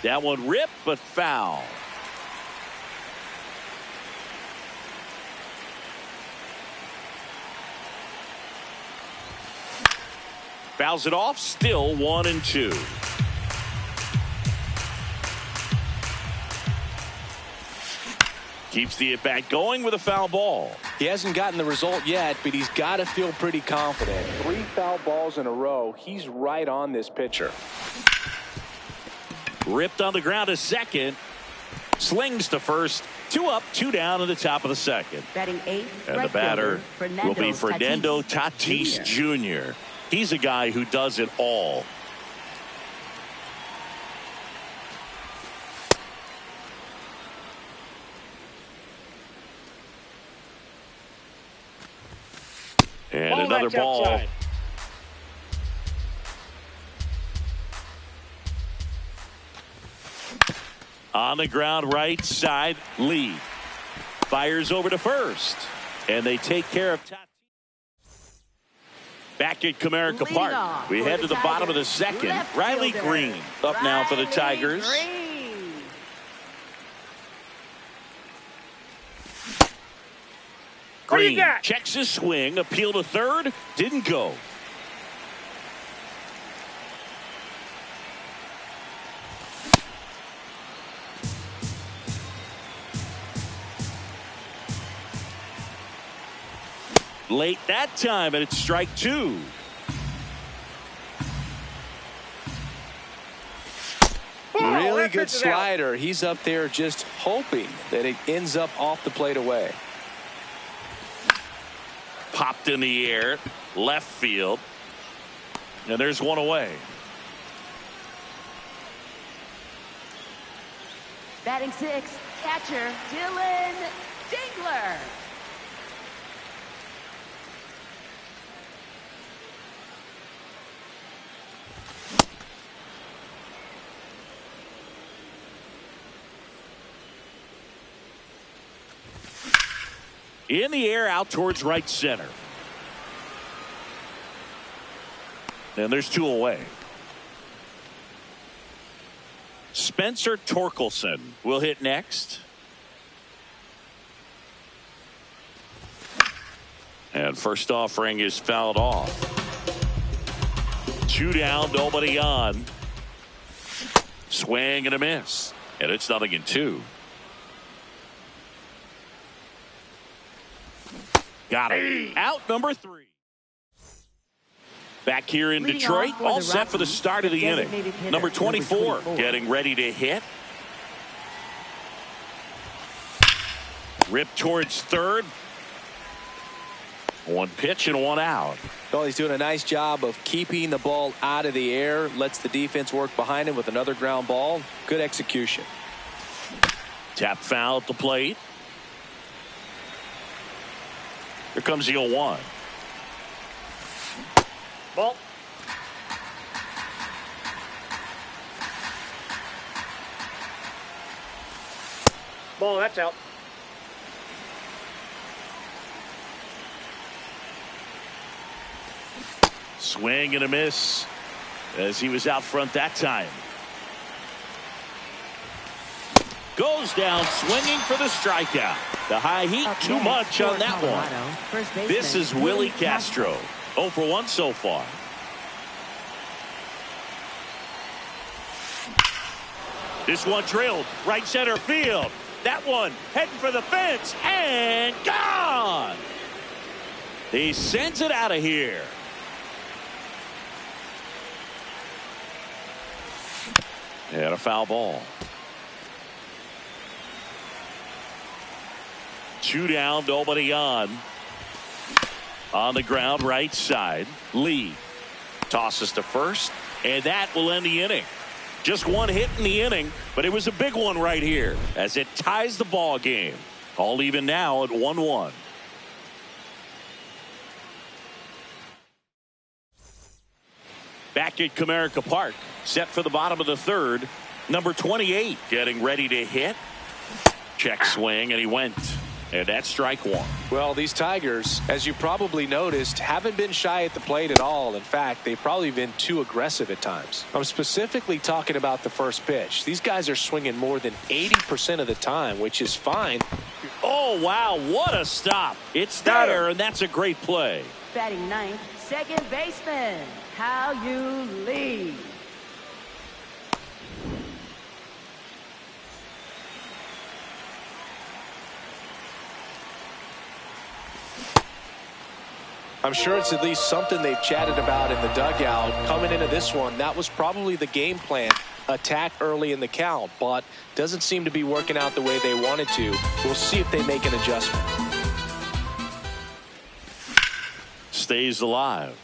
Speaker 1: That one ripped, but foul. Fouls it off, still 1-2. Keeps the at-bat going with a foul ball.
Speaker 3: He hasn't gotten the result yet, but he's got to feel pretty confident. 3 foul balls in a row. He's right on this pitcher.
Speaker 1: Ripped on the ground to second. Slings to first. 2 up, 2 down in the top of the second.
Speaker 2: Batting 8th,
Speaker 1: and
Speaker 2: right
Speaker 1: the batter
Speaker 2: fielder,
Speaker 1: will be Fernando Tatis Jr. He's a guy who does it all. And another ball. Outside. On the ground, right side, Lee fires over to first, and they take care of Tatis. Back at Comerica Park, we head to the bottom of the second. Riley Green up now for the Tigers. Green checks his swing, appeal to third, didn't go. Late that time, and it's strike 2.
Speaker 3: Really good slider. He's up there just hoping that it ends up off the plate away.
Speaker 1: Popped in the air, left field, and there's one away.
Speaker 2: Batting 6th, catcher Dylan Dingler.
Speaker 1: In the air, out towards right center. And there's 2 away. Spencer Torkelson will hit next. And first offering is fouled off. 2 down, nobody on. Swing and a miss. And it's 0-2. Got it. Out number 3. Back here in Detroit, all set for the start of the inning. Number 24 getting ready to hit. Ripped towards third. 1 pitch and 1 out.
Speaker 3: Well, he's doing a nice job of keeping the ball out of the air. Lets the defense work behind him with another ground ball. Good execution.
Speaker 1: Tap foul at the plate. Here comes the 0-1.
Speaker 4: Ball. Ball, that's out.
Speaker 1: Swing and a miss as he was out front that time. Goes down swinging for the strikeout. The high heat, too much on that one. This is Willie Castro. 0 for 1 so far. This one drilled right center field. That one heading for the fence and gone. He sends it out of here. And a foul ball. 2 down, nobody on. On the ground, right side. Lee tosses to first, and that will end the inning. Just 1 hit in the inning, but it was a big one right here as it ties the ball game. All even now at 1-1. Back at Comerica Park, set for the bottom of the 3rd. Number 28 getting ready to hit. Check swing, and he went. And that's strike 1.
Speaker 3: Well, these Tigers, as you probably noticed, haven't been shy at the plate at all. In fact, they've probably been too aggressive at times. I'm specifically talking about the first pitch. These guys are swinging more than 80% of the time, which is fine.
Speaker 1: Oh, wow, what a stop. It's there, and that's a great play.
Speaker 2: Batting ninth, second baseman, How You Lee.
Speaker 3: I'm sure it's at least something they've chatted about in the dugout. Coming into this one, that was probably the game plan. Attack early in the count, but doesn't seem to be working out the way they wanted to. We'll see if they make an adjustment.
Speaker 1: Stays alive.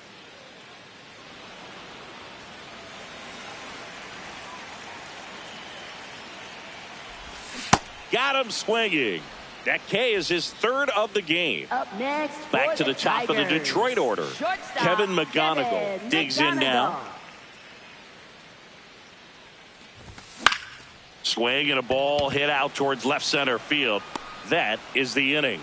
Speaker 1: Got him swinging. That K is his 3rd of the game.
Speaker 2: Up next,
Speaker 1: back to the top of the Detroit order. Kevin McGonigal digs in now. Swing and a ball hit out towards left center field. That is the inning.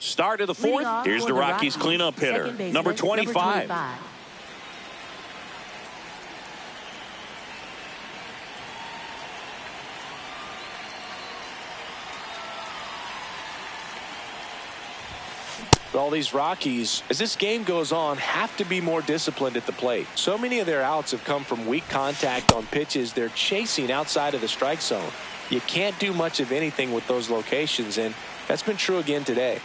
Speaker 1: Start of the 4th. Here's the Rockies cleanup hitter, number 25.
Speaker 3: All these Rockies, as this game goes on, have to be more disciplined at the plate. So many of their outs have come from weak contact on pitches they're chasing outside of the strike zone. You can't do much of anything with those locations, and that's been true again today.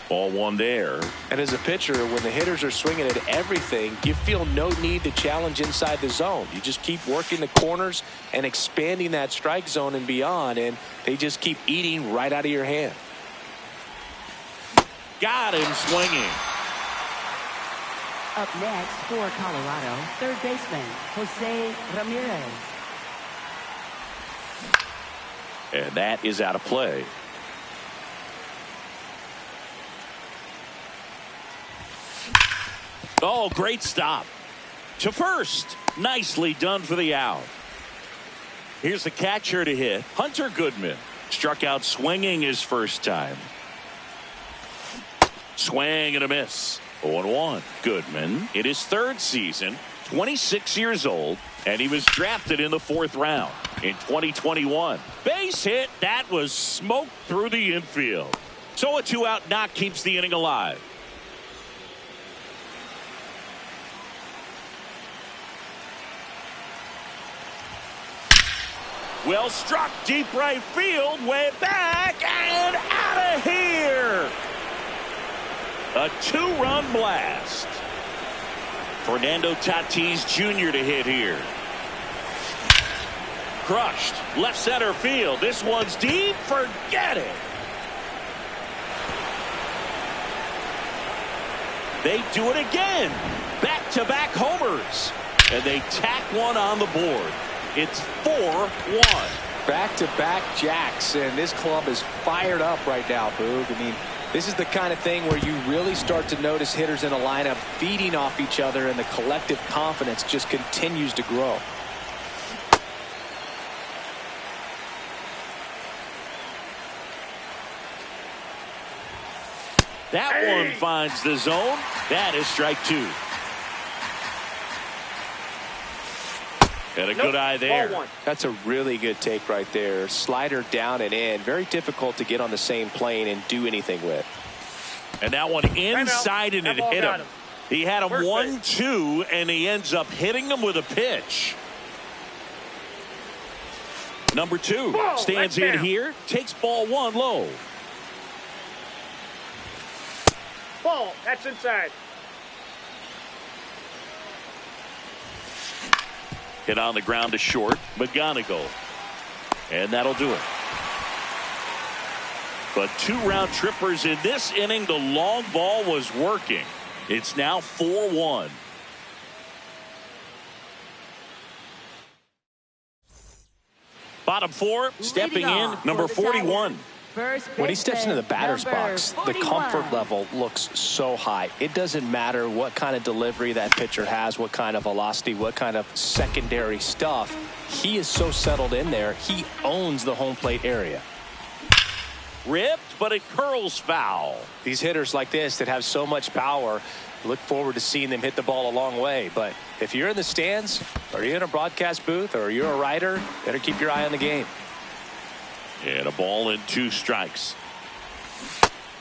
Speaker 1: Ball 1 there.
Speaker 3: And as a pitcher, when the hitters are swinging at everything, you feel no need to challenge inside the zone. You just keep working the corners and expanding that strike zone and beyond, and they just keep eating right out of your hand.
Speaker 1: Got him swinging.
Speaker 2: Up next for Colorado, 3rd baseman, Jose Ramirez.
Speaker 1: And that is out of play. Oh, great stop. To first. Nicely done for the out. Here's the catcher to hit. Hunter Goodman. Struck out swinging his first time. Swing and a miss. 0-1. Goodman in his 3rd season, 26 years old, and he was drafted in the 4th round in 2021. Base hit. That was smoked through the infield. So a 2-out knock keeps the inning alive. Well struck, deep right field, way back and out of here. A 2-run blast. Fernando Tatis Jr. to hit here. Crushed, left center field. This one's deep, forget it. They do it again. Back-to-back homers. And they tack one on the board. It's 4-1.
Speaker 3: Back-to-back jacks, and this club is fired up right now, Boog. I mean, this is the kind of thing where you really start to notice hitters in a lineup feeding off each other, and the collective confidence just continues to grow.
Speaker 1: That one finds the zone. That is strike 2. And a good eye there.
Speaker 3: That's a really good take right there. Slider down and in. Very difficult to get on the same plane and do anything with.
Speaker 1: And that one inside and it hit him. He had him 1-2 and he ends up hitting him with a pitch. Number 2
Speaker 4: Whoa,
Speaker 1: stands
Speaker 4: that's
Speaker 1: in
Speaker 4: down.
Speaker 1: here, takes ball 1 low.
Speaker 4: Ball. That's inside.
Speaker 1: Hit on the ground to short. McGonigal. And that'll do it. But 2 round trippers in this inning. The long ball was working. It's now 4-1. Bottom 4, stepping in, number 41.
Speaker 3: When he steps into the batter's box, the comfort level looks so high. It doesn't matter what kind of delivery that pitcher has, what kind of velocity, what kind of secondary stuff. He is so settled in there. He owns the home plate area.
Speaker 1: Ripped, but it curls foul.
Speaker 3: These hitters like this that have so much power, look forward to seeing them hit the ball a long way. But if you're in the stands, or you're in a broadcast booth, or you're a writer, better keep your eye on the game.
Speaker 1: And a ball and 2 strikes.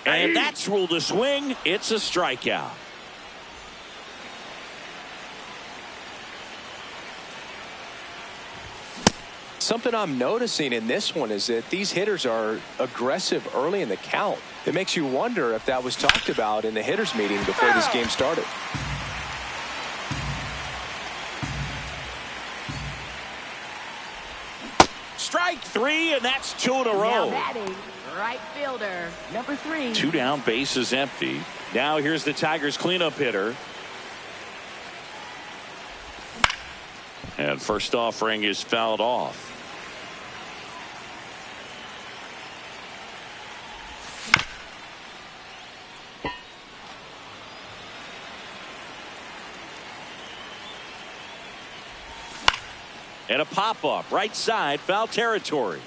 Speaker 1: And that's ruled a swing. It's a strikeout.
Speaker 3: Something I'm noticing in this one is that these hitters are aggressive early in the count. It makes you wonder if that was talked about in the hitters meeting before this game started.
Speaker 1: Strike 3, and that's 2 in a
Speaker 2: Now
Speaker 1: row.
Speaker 2: batting, right fielder, number 3.
Speaker 1: 2 down, bases empty. Now here's the Tigers cleanup hitter. And first offering is fouled off. And a pop-up, right side, foul territory.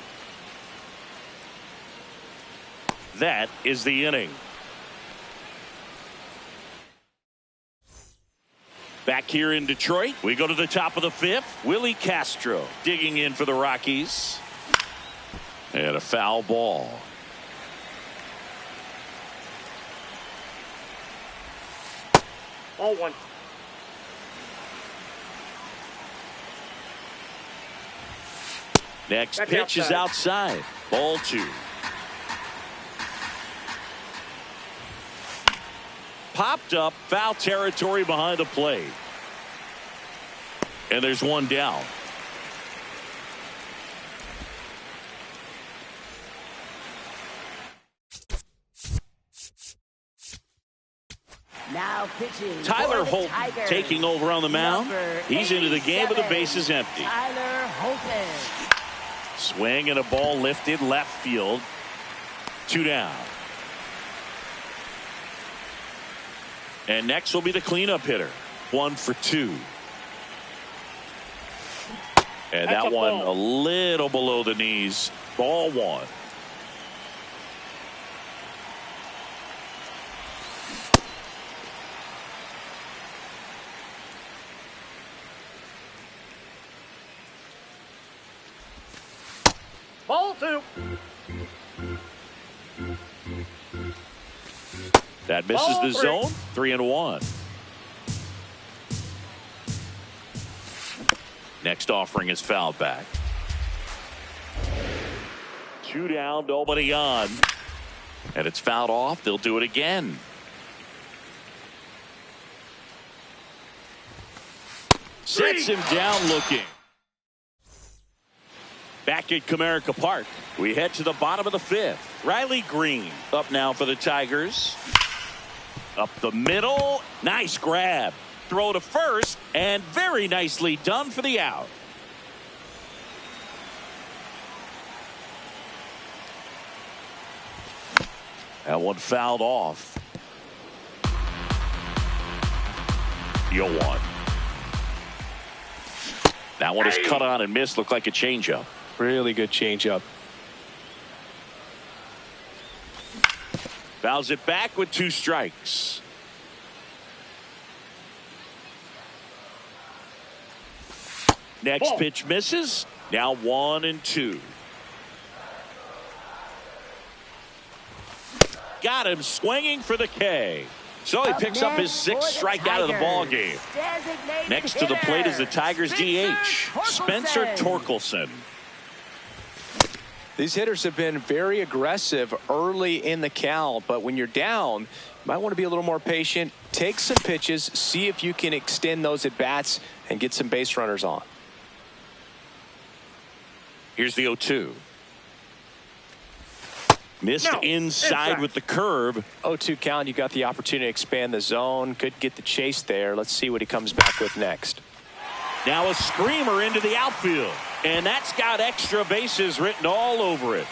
Speaker 1: That is the inning. Back here in Detroit, we go to the top of the 5th. Willie Castro digging in for the Rockies. And a foul ball.
Speaker 4: Ball 1.
Speaker 1: Next
Speaker 4: That's
Speaker 1: pitch is
Speaker 4: outside.
Speaker 1: outside. Ball 2. Popped up, foul territory behind the plate. And there's 1 down.
Speaker 2: Now pitching.
Speaker 1: Tyler
Speaker 2: for the
Speaker 1: Holton
Speaker 2: Tigers.
Speaker 1: taking over on the mound.
Speaker 2: Number
Speaker 1: He's into the game with the
Speaker 2: 87,
Speaker 1: bases empty.
Speaker 2: Tyler Holton.
Speaker 1: Swing and a ball lifted left field. 2 down. And next will be the cleanup hitter. 1 for 2. And
Speaker 4: That's
Speaker 1: that
Speaker 4: a
Speaker 1: one
Speaker 4: ball.
Speaker 1: a little below the knees. Ball 1.
Speaker 4: Ball 2.
Speaker 1: That misses
Speaker 4: Ball
Speaker 1: the
Speaker 4: 3.
Speaker 1: zone. 3-1. Next offering is fouled back. 2 down, nobody on. And it's fouled off. They'll do it again. Sets him down looking. Back at Comerica Park, we head to the bottom of the 5th. Riley Green up now for the Tigers. Up the middle. Nice grab. Throw to first, and very nicely done for the out. That one fouled off. 0-1. That one is cut on and missed. Looked like a changeup.
Speaker 3: Really good changeup.
Speaker 1: Fouls it back with 2 strikes. Next
Speaker 4: Ball.
Speaker 1: pitch misses. Now 1-2. Got him swinging for the K. So he picks up his 6th strikeout of the ball game. Next to the plate is the Tigers DH, Spencer Torkelson.
Speaker 3: These hitters have been very aggressive early in the count, but when you're down, you might want to be a little more patient. Take some pitches, see if you can extend those at bats and get some base runners on.
Speaker 1: Here's the 0-2. Missed inside with the curve.
Speaker 3: 0-2 count. You got the opportunity to expand the zone. Could get the chase there. Let's see what he comes back with next.
Speaker 1: Now a screamer into the outfield. And that's got extra bases written all over it.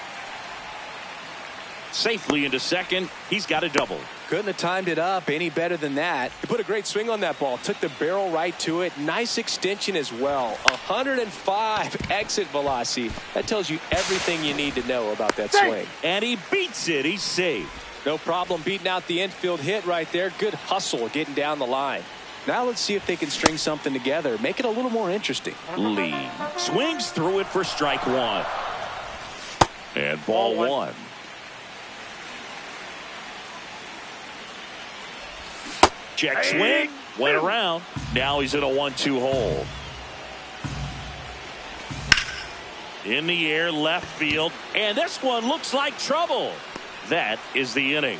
Speaker 1: Safely into second. He's got a double.
Speaker 3: Couldn't have timed it up any better than that. He put a great swing on that ball. Took the barrel right to it. Nice extension as well. 105 exit velocity. That tells you everything you need to know about that swing.
Speaker 1: And he beats it. He's safe.
Speaker 3: No problem beating out the infield hit right there. Good hustle getting down the line. Now let's see if they can string something together. Make it a little more interesting.
Speaker 1: Lee swings through it for strike one. And ball one. Check swing. Went around. Now he's in a 1-2 hole. In the air, left field. And this one looks like trouble. That is the inning.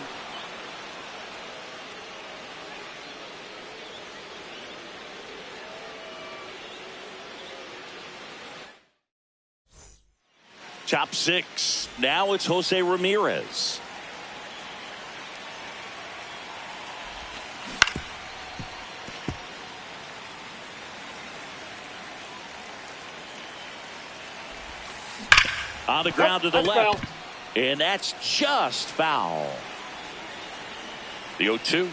Speaker 1: Top six. Now it's Jose Ramirez. On the ground to the left.
Speaker 4: Foul.
Speaker 1: And that's just foul. The 0-2.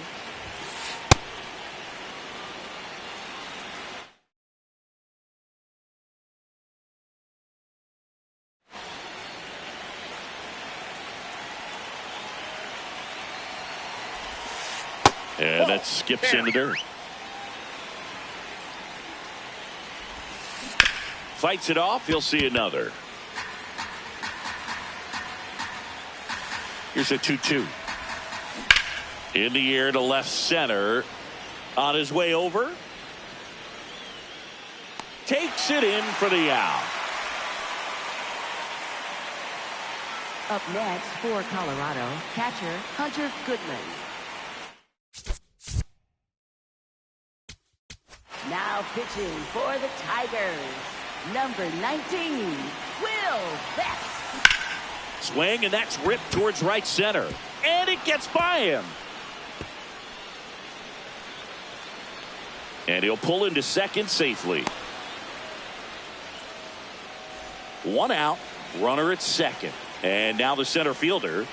Speaker 1: And that skips into dirt. Fights it off. He'll see another. Here's a 2-2. In the air to left center. On his way over. Takes it in for the out.
Speaker 2: Up next for Colorado, catcher Hunter Goodman. Now pitching for the Tigers, number 19, Will Vest.
Speaker 1: Swing, and that's ripped towards right center. And it gets by him. And he'll pull into second safely. One out, runner at second. And now the center fielder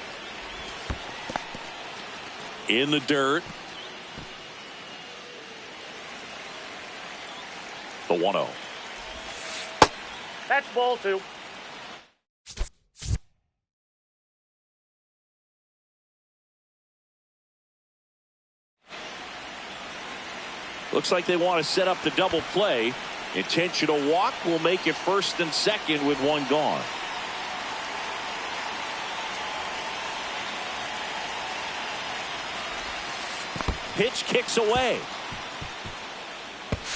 Speaker 1: in the dirt. The 1-0.
Speaker 4: That's ball two.
Speaker 1: Looks like they want to set up the double play. Intentional walk will make it first and second with one gone. Pitch kicks away.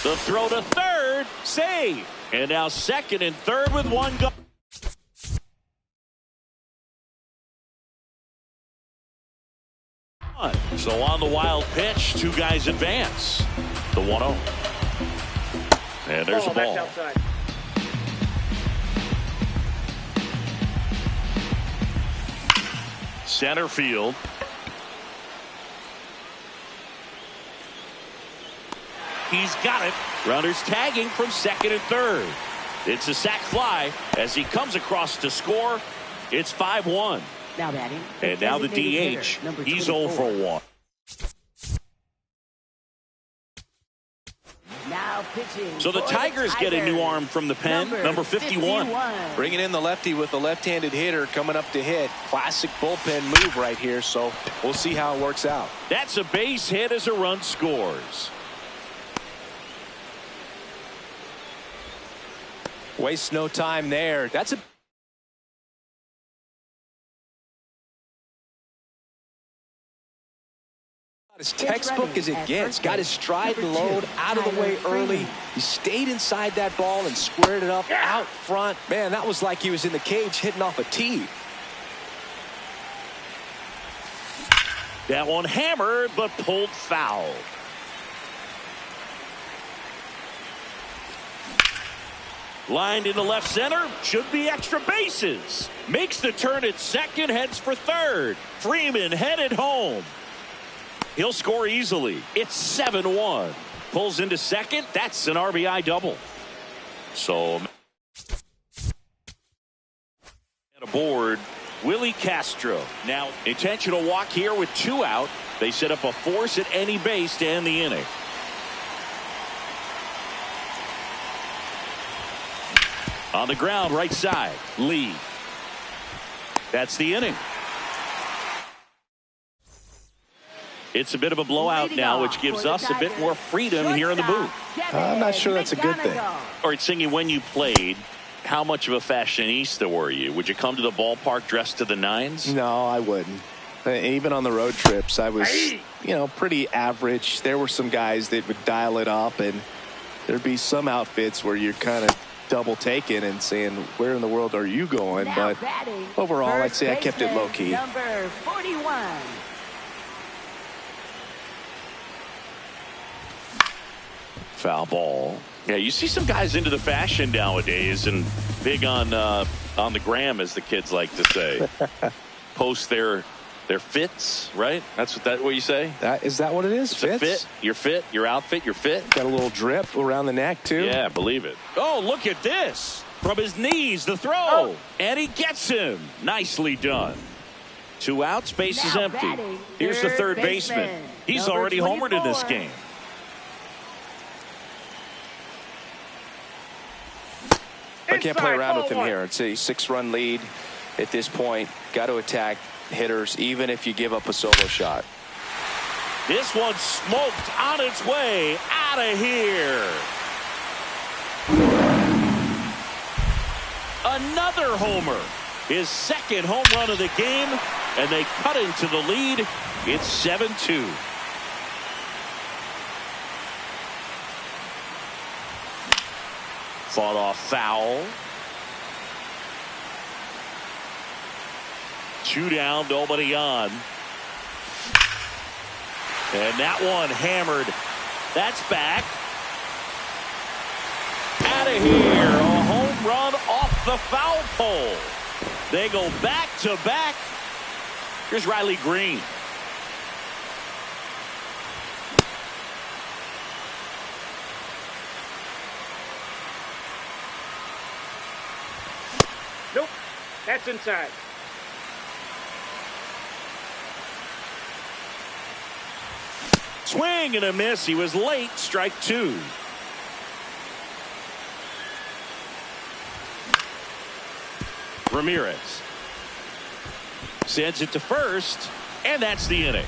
Speaker 1: The throw to third, save. And now second and third with one gone. So on the wild pitch, two guys advance. The 1-0. And there's a ball.
Speaker 4: Outside.
Speaker 1: Center field. He's got it. Runners tagging from second and third. It's a sac fly as he comes across to score. It's 5-1.
Speaker 2: Now batting.
Speaker 1: And now the DH. He's 0 for 1.
Speaker 2: Now pitching.
Speaker 1: So the Tigers get a new arm from the pen, number 51.
Speaker 3: Bringing in the lefty with the left-handed hitter coming up to hit. Classic bullpen move right here, so we'll see how it works out.
Speaker 1: That's a base hit as a run scores.
Speaker 3: Waste no time there. That's a As textbook as it gets. Got his stride and load out of the way early. He stayed inside that ball and squared it up out front. Man, that was like he was in the cage hitting off a tee.
Speaker 1: That one hammered, but pulled foul. Lined into left center. Should be extra bases. Makes the turn at second. Heads for third. Freeman headed home. He'll score easily. It's 7-1. Pulls into second. That's an RBI double. So aboard Willie Castro. Now intentional walk here with 2 out. They set up a force at any base to end the inning. On the ground, right side, Lee. That's the inning. It's a bit of a blowout now, which gives us a bit more freedom here in the booth.
Speaker 3: I'm not sure that's a good thing.
Speaker 1: All right, Singy, when you played, how much of a fashionista were you? Would you come to the ballpark dressed to the nines?
Speaker 5: No, I wouldn't. Even on the road trips, I was, pretty average. There were some guys that would dial it up, and there'd be some outfits where you're kind of double taking and saying, where in the world are you going? But overall, I'd say I kept it low key.
Speaker 2: Number 41.
Speaker 1: Foul ball. Yeah, you see some guys into the fashion nowadays and big on the gram, as the kids like to say. Post their fits, right? That's what you say?
Speaker 5: Is that what it is?
Speaker 1: It's a fit. Your fit, your outfit, your fit.
Speaker 5: Got a little drip around the neck, too.
Speaker 1: Yeah, believe it. Oh, look at this. From his knees, the throw. And he gets him. Nicely done. 2 outs, base is empty. Here's the third baseman. He's already homered in this game.
Speaker 5: I can't play around with him here. It's a 6-run lead at this point. Got to attack hitters, even if you give up a solo shot.
Speaker 1: This one smoked on its way out of here. Another homer. His second home run of the game, and they cut into the lead. It's 7-2. Fought off foul. 2 down, nobody on. And that one hammered. That's back. Out of here. A home run off the foul pole. They go back to back. Here's Riley Green.
Speaker 4: Nope. That's inside.
Speaker 1: Swing and a miss. He was late. Strike 2. Ramirez sends it to first, and that's the inning.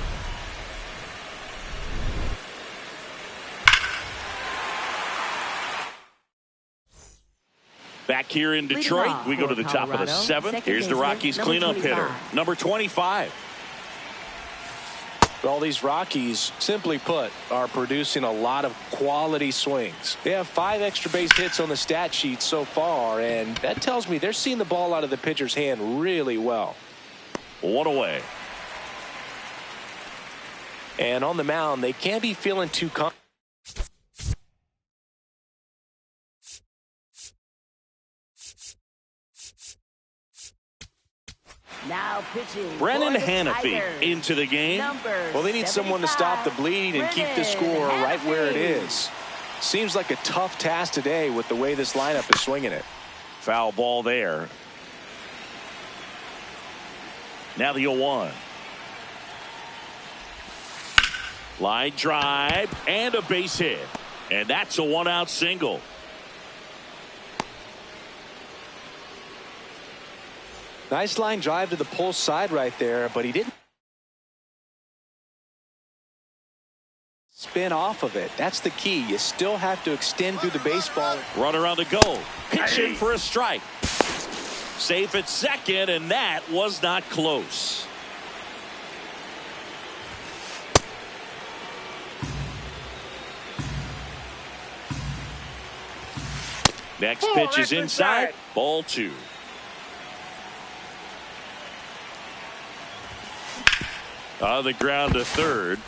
Speaker 1: Back here in Detroit, we go to the top of the 7th. Here's the Rockies cleanup hitter, number 25.
Speaker 3: All these Rockies, simply put, are producing a lot of quality swings. They have 5 extra base hits on the stat sheet so far, and that tells me they're seeing the ball out of the pitcher's hand really well.
Speaker 1: 1 away.
Speaker 3: And on the mound, they can't be feeling too confident.
Speaker 2: Now pitching.
Speaker 1: Brennan Hannafy into the game.
Speaker 3: Well, they need someone to stop the bleed and keep the score right where it is. Seems like a tough task today with the way this lineup is swinging it.
Speaker 1: Foul ball there. Now the 0-1. Line drive and a base hit. And that's a 1-out single.
Speaker 3: Nice line drive to the pull side right there, but he didn't spin off of it. That's the key. You still have to extend through the baseball.
Speaker 1: Runner on the go. Pitching for a strike. Safe at second, and that was not close. Next pitch is inside. Ball 2. On the ground to third.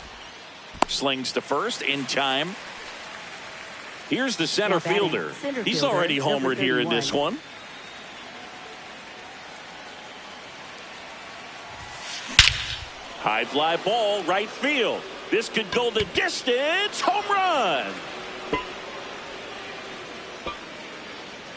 Speaker 1: Slings to first in time. Here's the center fielder. He's already homered here in this one. High fly ball, right field. This could go the distance. Home run.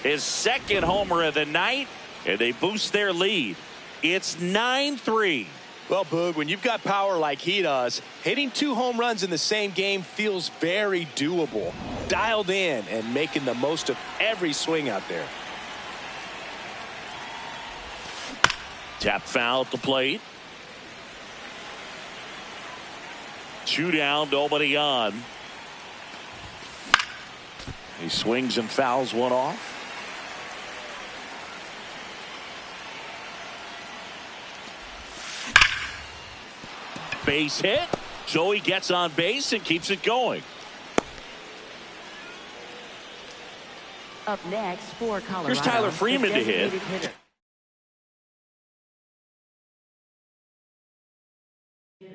Speaker 1: His second homer of the night, and they boost their lead. It's 9-3.
Speaker 3: Well, Boog, when you've got power like he does, hitting 2 home runs in the same game feels very doable. Dialed in and making the most of every swing out there.
Speaker 1: Tap foul at the plate. 2 down, nobody on. He swings and fouls one off. Base hit. So he gets on base and keeps it going.
Speaker 2: Up next for Colorado.
Speaker 1: Here's Tyler Freeman to hit.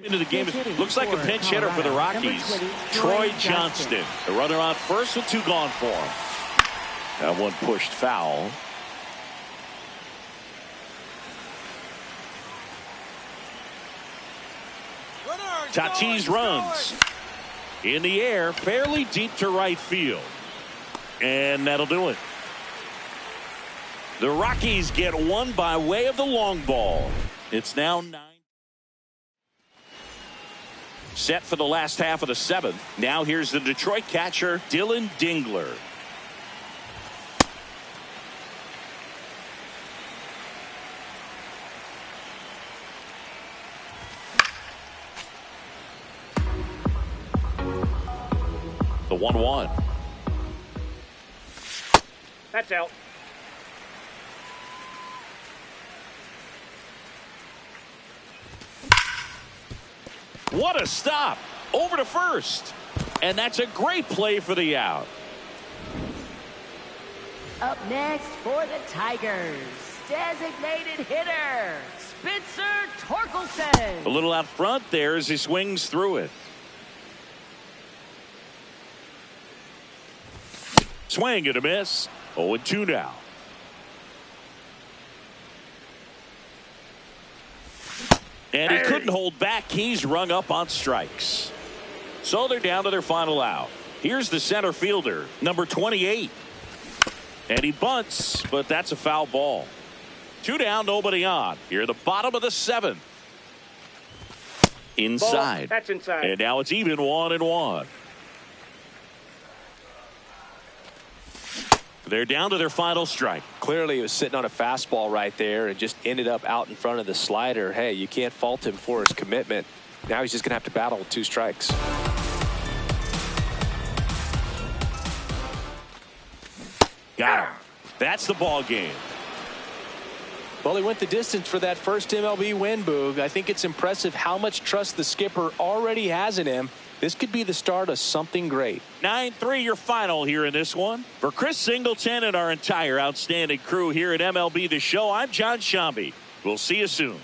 Speaker 1: Into the game. It looks like a pinch hitter for the Rockies. Troy Johnston. The runner on first with 2 gone for him. That one pushed foul. Tatis runs in the air, fairly deep to right field. And that'll do it. The Rockies get 1 by way of the long ball. It's now 9. Set for the last half of the 7th. Now here's the Detroit catcher, Dylan Dingler. The 1-1.
Speaker 4: That's out.
Speaker 1: What a stop. Over to first. And that's a great play for the out.
Speaker 2: Up next for the Tigers, designated hitter, Spencer Torkelson.
Speaker 1: A little out front there as he swings through it. Swing and a miss. 0-2 now. And he couldn't hold back. He's rung up on strikes. So they're down to their final out. Here's the center fielder, number 28. And he bunts, but that's a foul ball. 2 down, nobody on. Here at the bottom of the 7th. Inside.
Speaker 4: Ball. That's inside.
Speaker 1: And now it's even 1-1. They're down to their final strike.
Speaker 3: Clearly, he was sitting on a fastball right there and just ended up out in front of the slider. Hey, you can't fault him for his commitment. Now he's just going to have to battle with 2 strikes.
Speaker 1: Got him. That's the ball game.
Speaker 3: Well, he went the distance for that first MLB win, Boog. I think it's impressive how much trust the skipper already has in him. This could be the start of something great.
Speaker 1: 9-3 your final here in this one. For Chris Singleton and our entire outstanding crew here at MLB The Show, I'm John Shambi. We'll see you soon.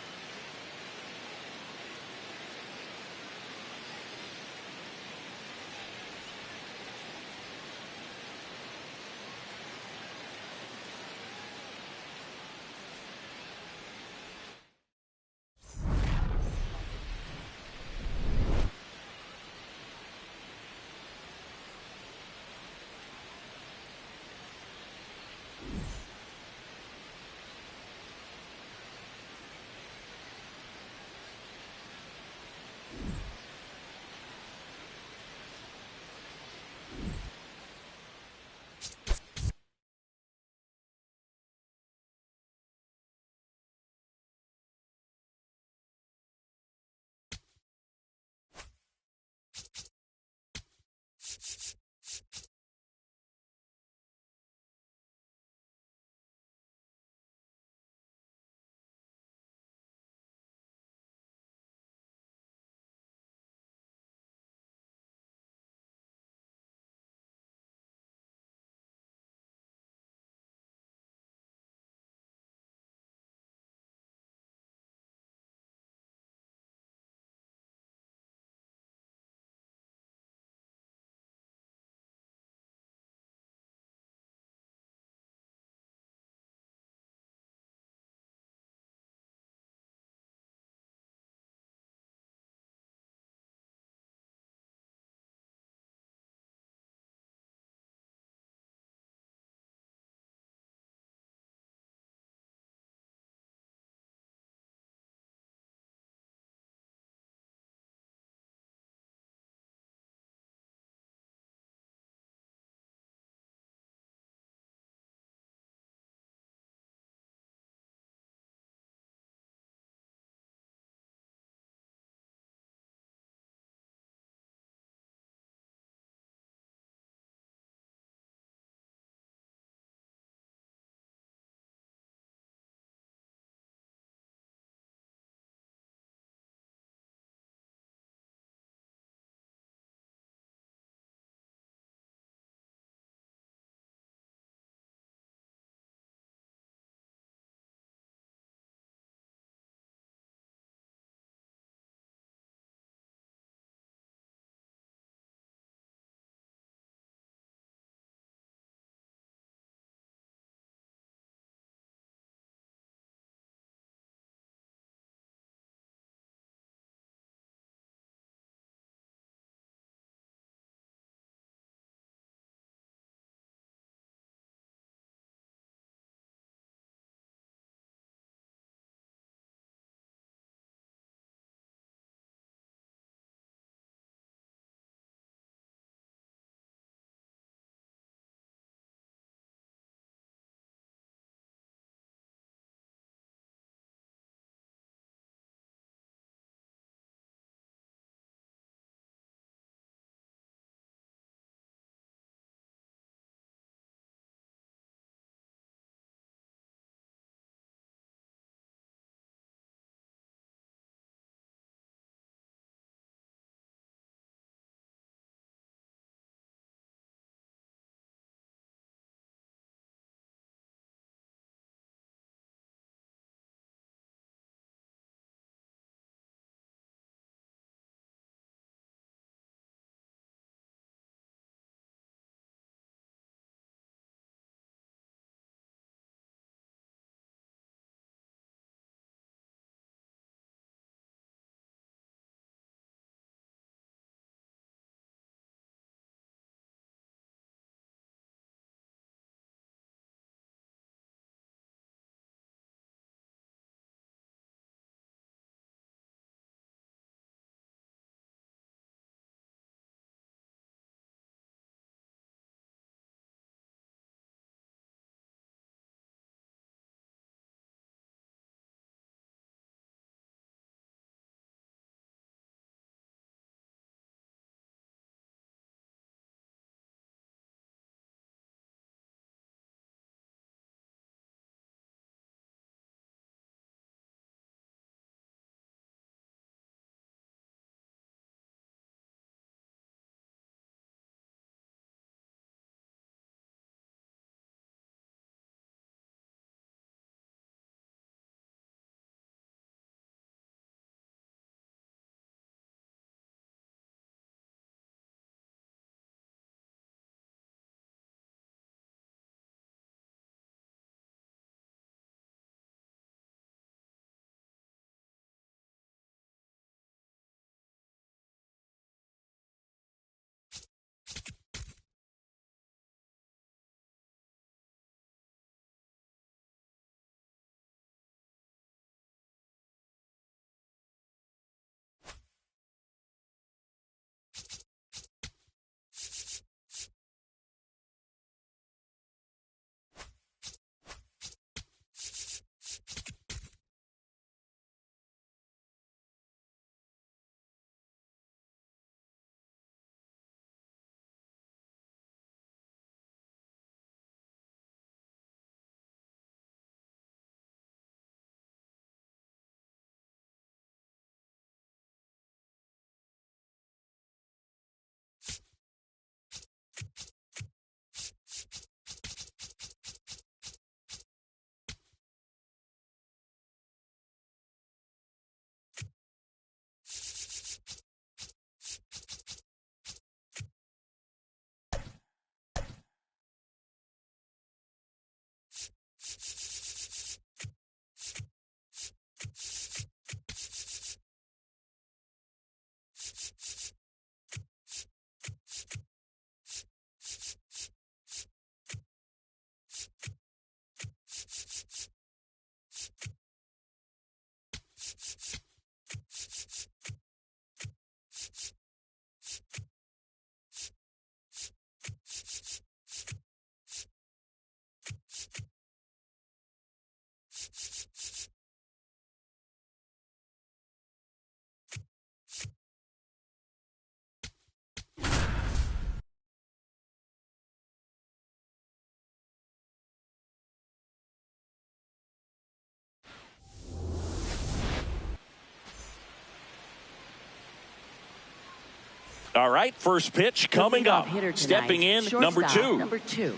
Speaker 1: All right, first pitch coming up. Stepping in, number 2.
Speaker 2: Number 2.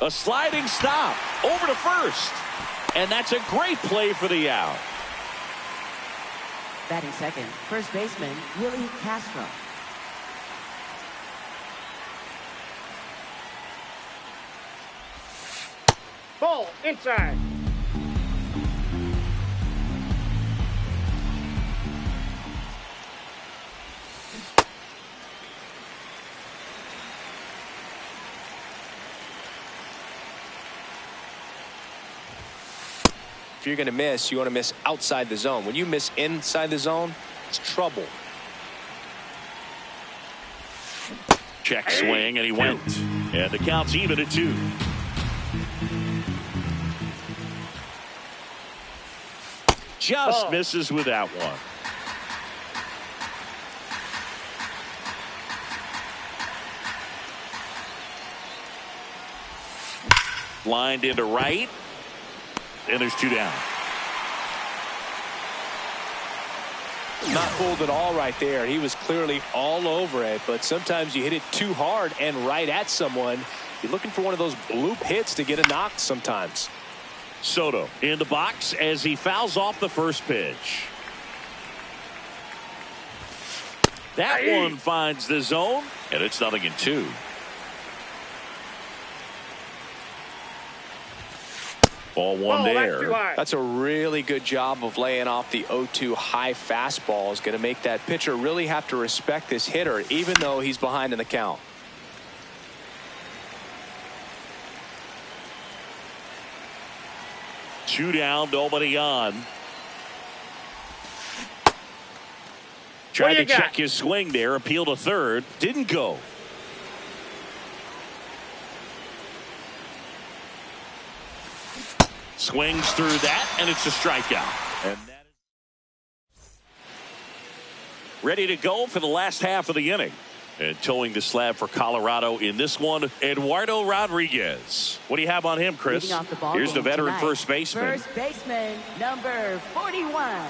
Speaker 1: A sliding stop over to first. And that's a great play for the out.
Speaker 2: Batting second, first baseman, Willie Castro.
Speaker 4: Ball inside.
Speaker 3: If you're going to miss, you want to miss outside the zone. When you miss inside the zone, it's trouble.
Speaker 1: Check swing, and he went. And the count's even at 2. Just misses with that one. Lined into right. And there's 2 down.
Speaker 3: Not fooled at all right there. He was clearly all over it, but sometimes you hit it too hard and right at someone. You're looking for one of those bloop hits to get a knock sometimes.
Speaker 1: Soto in the box as he fouls off the first pitch. That one finds the zone, and it's 0-2. Ball one there.
Speaker 3: That's a really good job of laying off the 0-2 high fastball. Is going to make that pitcher really have to respect this hitter, even though he's behind in the count.
Speaker 1: Two down, nobody on. Tried to check his swing there, appeal to third, didn't go. Swings through that, and it's a strikeout. And that is ready to go for the last half of the inning. And towing the slab for Colorado in this one, Eduardo Rodriguez. What do you have on him, Chris? Here's the veteran first baseman.
Speaker 2: First baseman, number 41.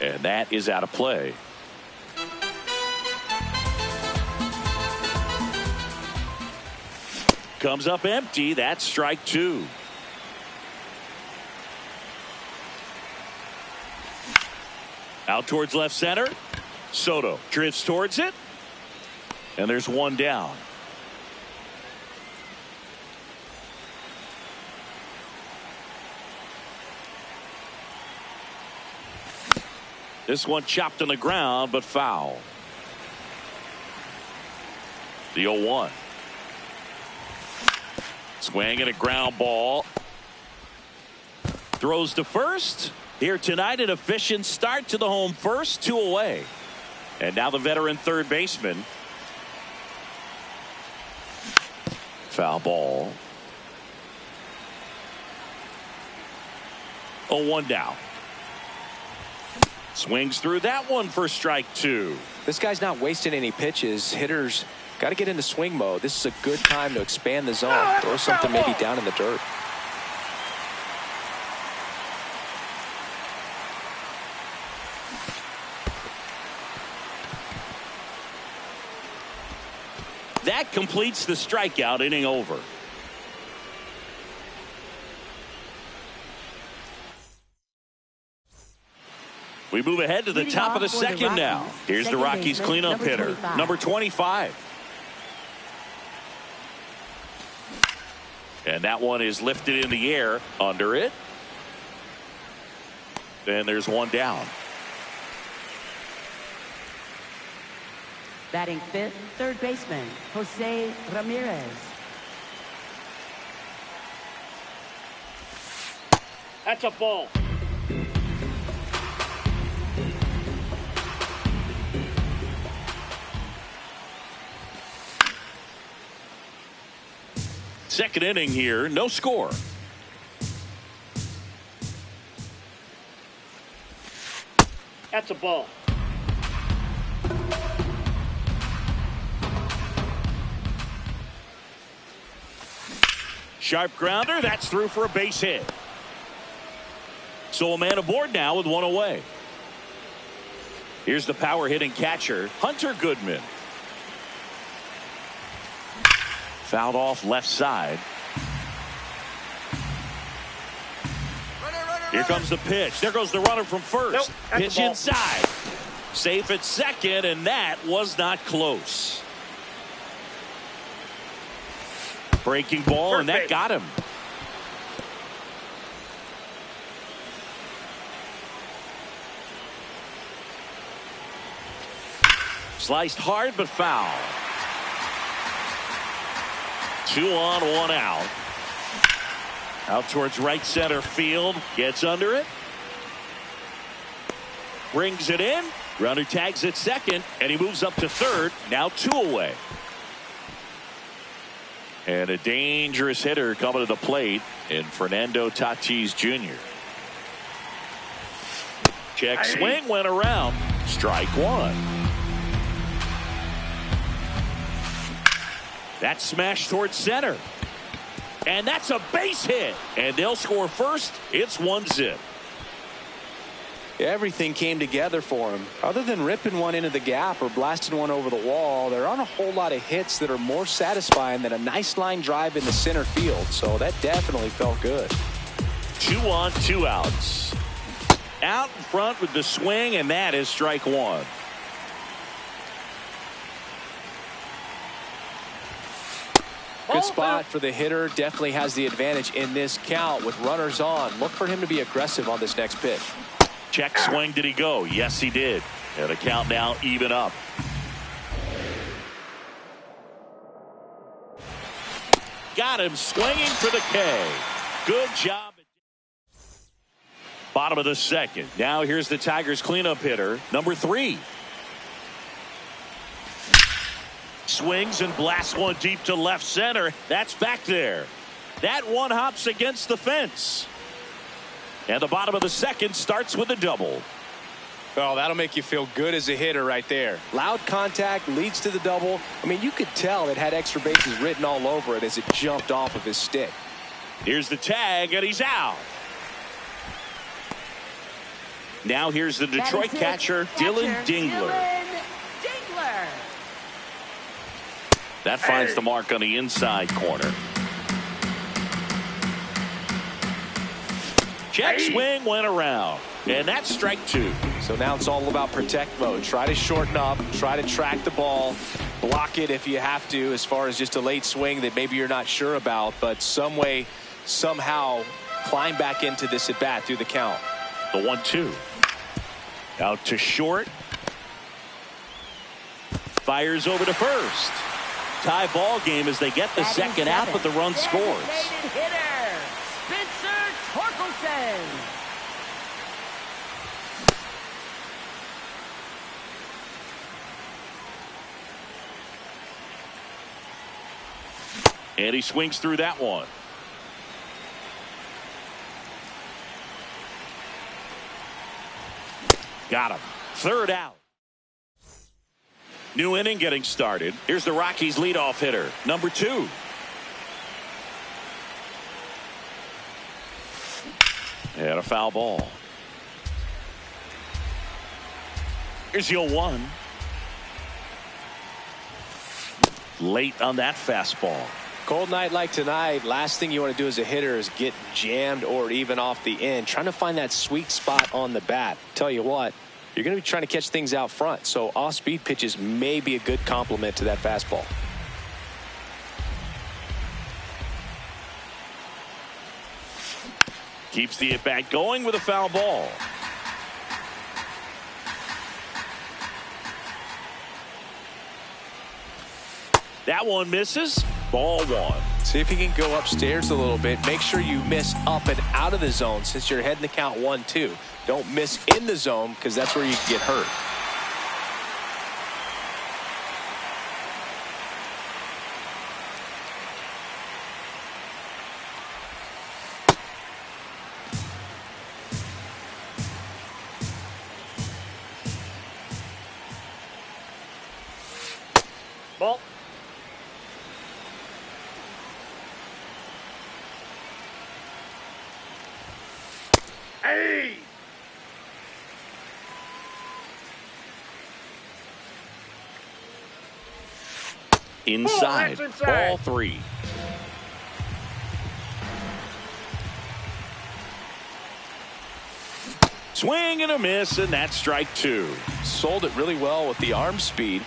Speaker 1: And that is out of play. Comes up empty. That's strike 2. Out towards left center. Soto drifts towards it. And there's one down. This one chopped on the ground, but foul. The 0-1. Swing and a ground ball. Throws to first. Here tonight, an efficient start to the home first, 2 away. And now the veteran third baseman. Foul ball. 0-1 down. Swings through that one for strike 2.
Speaker 3: This guy's not wasting any pitches. Hitters got to get into swing mode. This is a good time to expand the zone. Throw something maybe down in the dirt.
Speaker 1: That completes the strikeout, inning over. We move ahead to the top of the second now. Here's the Rockies cleanup hitter, number 25. And that one is lifted in the air under it. Then there's one down.
Speaker 2: Batting fifth, third baseman, Jose Ramirez.
Speaker 4: That's a ball.
Speaker 1: Second inning here, no score.
Speaker 4: That's a ball.
Speaker 1: Sharp grounder. That's through for a base hit. So a man aboard now with one away. Here's the power hitting catcher, Hunter Goodman. Fouled off left side. Here comes the pitch. There goes the runner from first.
Speaker 4: Nope,
Speaker 1: pitch inside. Safe at second, and that was not close. Breaking ball, and that got him. Sliced hard, but foul. 2 on, 1 out. Out towards right center field. Gets under it. Brings it in. Runner tags at second, and he moves up to third. Now 2 away. And a dangerous hitter coming to the plate in Fernando Tatis Jr. Check swing, went around. Strike 1. That smash towards center. And that's a base hit. And they'll score first. It's 1-0.
Speaker 3: Everything came together for him. Other than ripping one into the gap or blasting one over the wall, there aren't a whole lot of hits that are more satisfying than a nice line drive into center field. So that definitely felt good.
Speaker 1: 2 on, 2 outs. Out in front with the swing, and that is strike 1.
Speaker 3: Good spot for the hitter. Definitely has the advantage in this count with runners on. Look for him to be aggressive on this next pitch.
Speaker 1: Check swing. Did he go? Yes, he did. And the count now even up. Got him swinging for the K. Good job. Bottom of the second. Now here's the Tigers cleanup hitter, number 3. Swings and blasts one deep to left center. That's back there. That one hops against the fence. And the bottom of the second starts with a double.
Speaker 3: Oh, that'll make you feel good as a hitter right there. Loud contact leads to the double. I mean, you could tell it had extra bases written all over it as it jumped off of his stick.
Speaker 1: Here's the tag, and he's out. Now here's the Detroit catcher, Dylan Dingler. That finds the mark on the inside corner. Check swing went around. And that's strike 2.
Speaker 3: So now it's all about protect mode. Try to shorten up. Try to track the ball. Block it if you have to, as far as just a late swing that maybe you're not sure about. But some way, somehow, climb back into this at bat through the count.
Speaker 1: The 1-2. Out to short. Fires over to first. Tie ball game as they get the second out, but the run scores. And he swings through that one. Got him. Third out. New inning getting started. Here's the Rockies leadoff hitter, number 2. And a foul ball. Here's 0-1. Late on that fastball.
Speaker 3: Cold night like tonight, last thing you want to do as a hitter is get jammed or even off the end. Trying to find that sweet spot on the bat. Tell you what, you're going to be trying to catch things out front. So off-speed pitches may be a good complement to that fastball.
Speaker 1: Keeps the at-bat going with a foul ball. That one misses. Ball 1.
Speaker 3: See if you can go upstairs a little bit. Make sure you miss up and out of the zone since you're heading the count 1-2. Don't miss in the zone because that's where you can get hurt.
Speaker 4: Ball. Hey!
Speaker 1: Inside.
Speaker 4: Oh, that's inside.
Speaker 1: Ball 3. Swing and a miss, and that's strike 2.
Speaker 3: Sold it really well with the arm speed.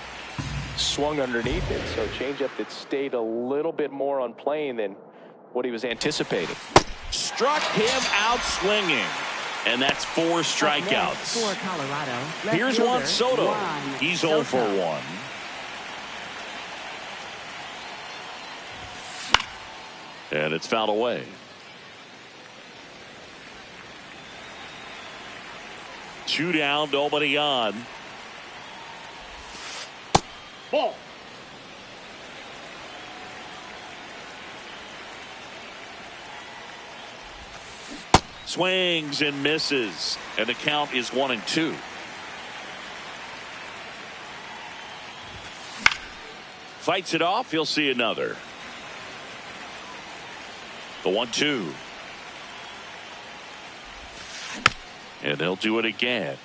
Speaker 3: Swung underneath it, so changeup that stayed a little bit more on plane than what he was anticipating.
Speaker 1: Struck him out swinging, and that's 4 strikeouts.
Speaker 2: For Colorado,
Speaker 1: Here's Juan Soto. He's 0 for 1. And it's fouled away. Two down, nobody on.
Speaker 4: Ball.
Speaker 1: Swings and misses, and the count is 1-2. Fights it off, he'll see another. The 1-2. And they'll do it again.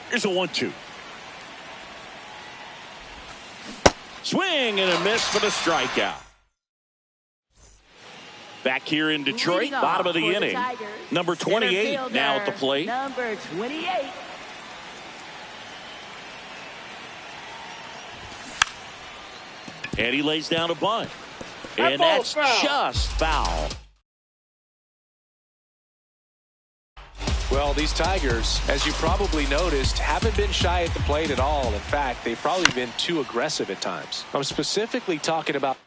Speaker 1: Here's a 1-2. Swing and a miss for the strikeout. Back here in Detroit, bottom of the inning. Number 28 now at the plate.
Speaker 2: Number 28.
Speaker 1: And he lays down a bunt. And that's just foul.
Speaker 3: Well, these Tigers, as you probably noticed, haven't been shy at the plate at all. In fact, they've probably been too aggressive at times. I'm specifically talking about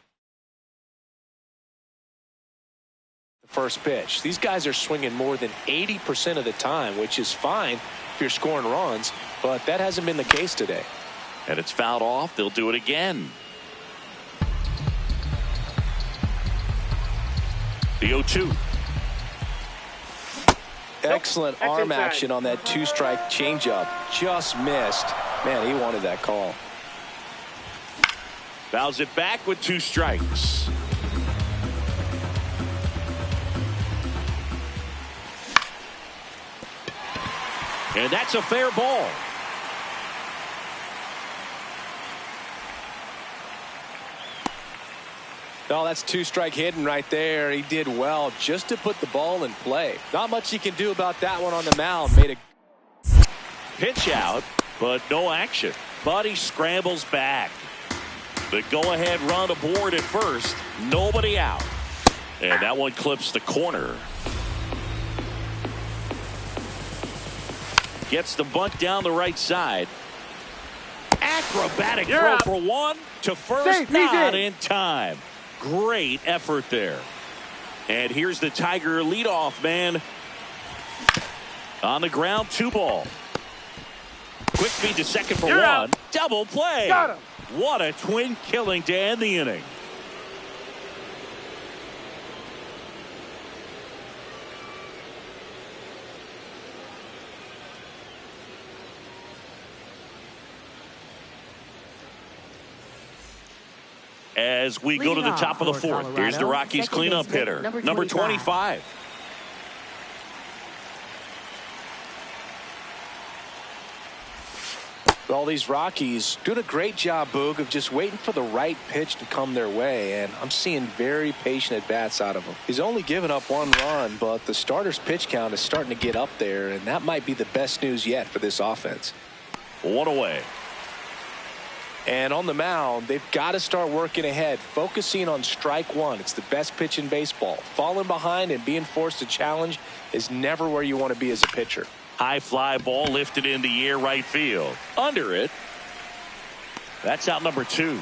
Speaker 3: the first pitch. These guys are swinging more than 80% of the time, which is fine if you're scoring runs, but that hasn't been the case today.
Speaker 1: And it's fouled off. They'll do it again. The 0-2.
Speaker 3: Excellent arm action on that two-strike changeup. Just missed. Man, he wanted that call.
Speaker 1: Fouls it back with 2 strikes. And that's a fair ball.
Speaker 3: Oh, that's 2-strike hitting right there. He did well just to put the ball in play. Not much he can do about that one on the mound. Made a
Speaker 1: Pitch out, but no action. Buddy scrambles back. The go-ahead run aboard at first. Nobody out. And that one clips the corner. Gets the bunt down the right side. Acrobatic throw for 1 to first, not in time. Great effort there. And here's the Tiger leadoff man. On the ground, 2 ball. Quick feed to second for 1. Double play.
Speaker 4: Got him.
Speaker 1: What a twin killing to end the inning. As we go to the top of the 4th, here's the Rockies cleanup hitter, number 25.
Speaker 3: Well, these Rockies doing a great job, Boog, of just waiting for the right pitch to come their way, and I'm seeing very patient at-bats out of him. He's only given up 1 run, but the starter's pitch count is starting to get up there, and that might be the best news yet for this offense.
Speaker 1: 1 away.
Speaker 3: And on the mound, they've got to start working ahead, focusing on strike 1. It's the best pitch in baseball. Falling behind and being forced to challenge is never where you want to be as a pitcher.
Speaker 1: High fly ball lifted in the air right field. Under it. That's out number 2.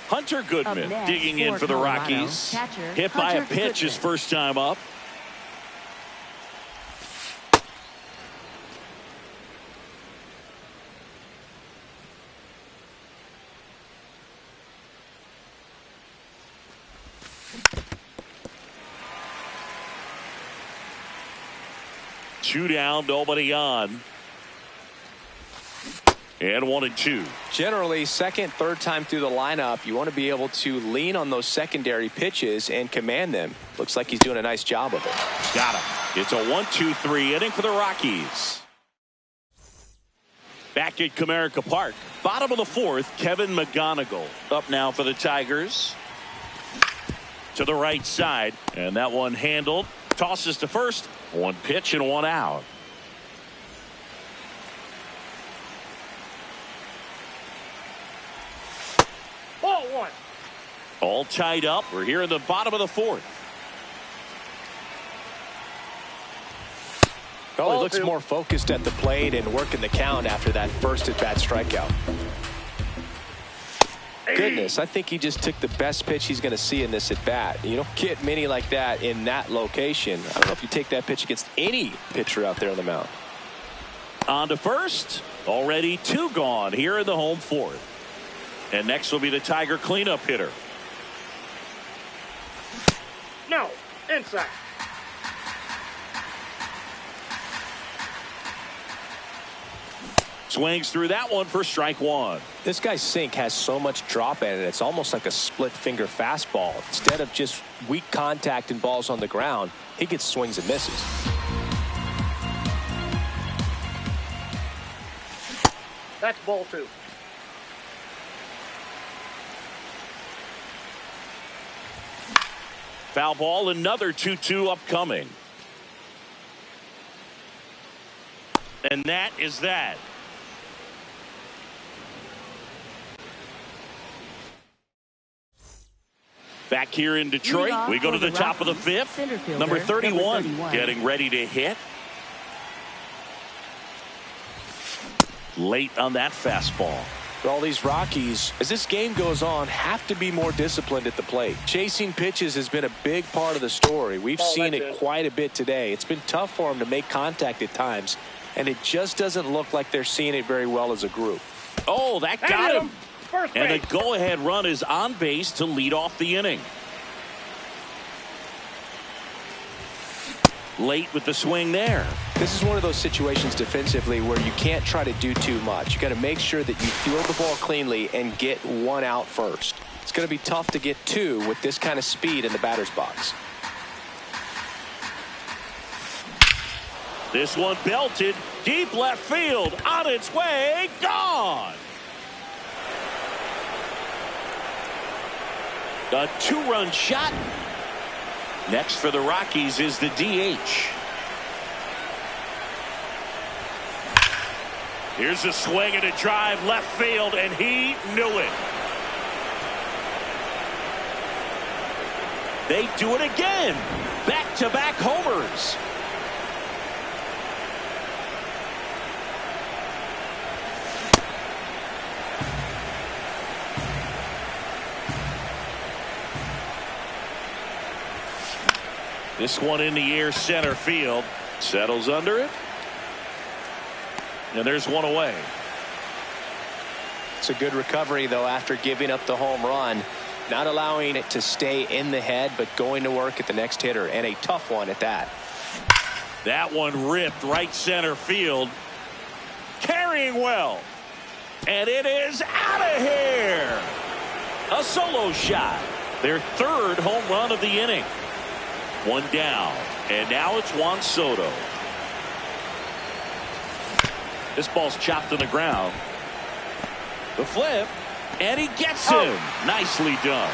Speaker 1: Hunter Goodman digging in for the Rockies. Hit by a pitch his first time up. Two down, nobody on. And 1-2.
Speaker 3: Generally, second, third time through the lineup, you want to be able to lean on those secondary pitches and command them. Looks like he's doing a nice job of it.
Speaker 1: Got him. It's a 1-2-3 inning for the Rockies. Back at Comerica Park, bottom of the fourth, Kevin McGonigal up now for the Tigers. To the right side, and that one handled. Tosses to first. One pitch and one out.
Speaker 4: Ball one.
Speaker 1: All tied up. We're here in the bottom of the fourth.
Speaker 3: Oh, he looks more focused at the plate and working the count after that first at-bat strikeout. Goodness, I think he just took the best pitch he's going to see in this at-bat. You don't get many like that in that location. I don't know if you take that pitch against any pitcher out there on the mound.
Speaker 1: On to first. Already 2 gone here in the home fourth. And next will be the Tiger cleanup hitter.
Speaker 4: No. Inside.
Speaker 1: Swings through that one for strike one.
Speaker 3: This guy's sink has so much drop in it. It's almost like a split finger fastball. Instead of just weak contact and balls on the ground, he gets swings and misses.
Speaker 4: That's ball two.
Speaker 1: Foul ball, another 2-2 upcoming. And that is that. Back here in Detroit, we go to the top of the fifth. Number 31 getting ready to hit. Late on that fastball.
Speaker 3: All these Rockies, as this game goes on, have to be more disciplined at the plate. Chasing pitches has been a big part of the story. We've seen it quite a bit today. It's been tough for them to make contact at times, and it just doesn't look like they're seeing it very well as a group.
Speaker 1: Oh, that got him.
Speaker 4: First base.
Speaker 1: And a go-ahead run is on base to lead off the inning. Late with the swing there.
Speaker 3: This is one of those situations defensively where you can't try to do too much. You got to make sure that you field the ball cleanly and get one out first. It's going to be tough to get two with this kind of speed in the batter's box.
Speaker 1: This one belted deep left field, on its way, gone. A 2-run shot. Next for the Rockies is the DH. Here's a swing and a drive left field, and he knew it. They do it again. Back-to-back homers. This one in the air, center field. Settles under it. And there's one away.
Speaker 3: It's a good recovery, though, after giving up the home run. Not allowing it to stay in the head, but going to work at the next hitter, and a tough one at that.
Speaker 1: That one ripped right center field. Carrying well. And it is out of here. A solo shot. Their third home run of the inning. One down, and now it's Juan Soto. This ball's chopped to the ground. The flip, and he gets him. Nicely done.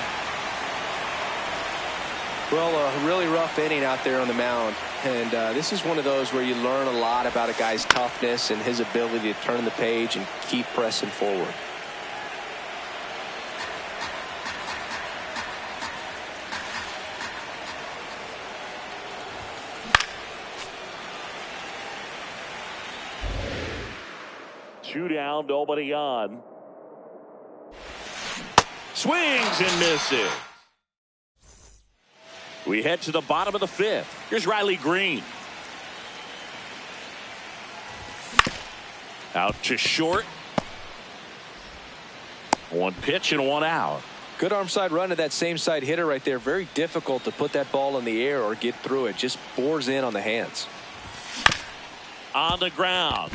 Speaker 3: Well, a really rough inning out there on the mound, and this is one of those where you learn a lot about a guy's toughness and his ability to turn the page and keep pressing forward.
Speaker 1: Two down, nobody on. Swings and misses. We head to the bottom of the fifth. Here's Riley Green. Out to short. One pitch and one out.
Speaker 3: Good arm side run to that same side hitter right there. Very difficult to put that ball in the air or get through it. Just bores in on the hands.
Speaker 1: On the ground.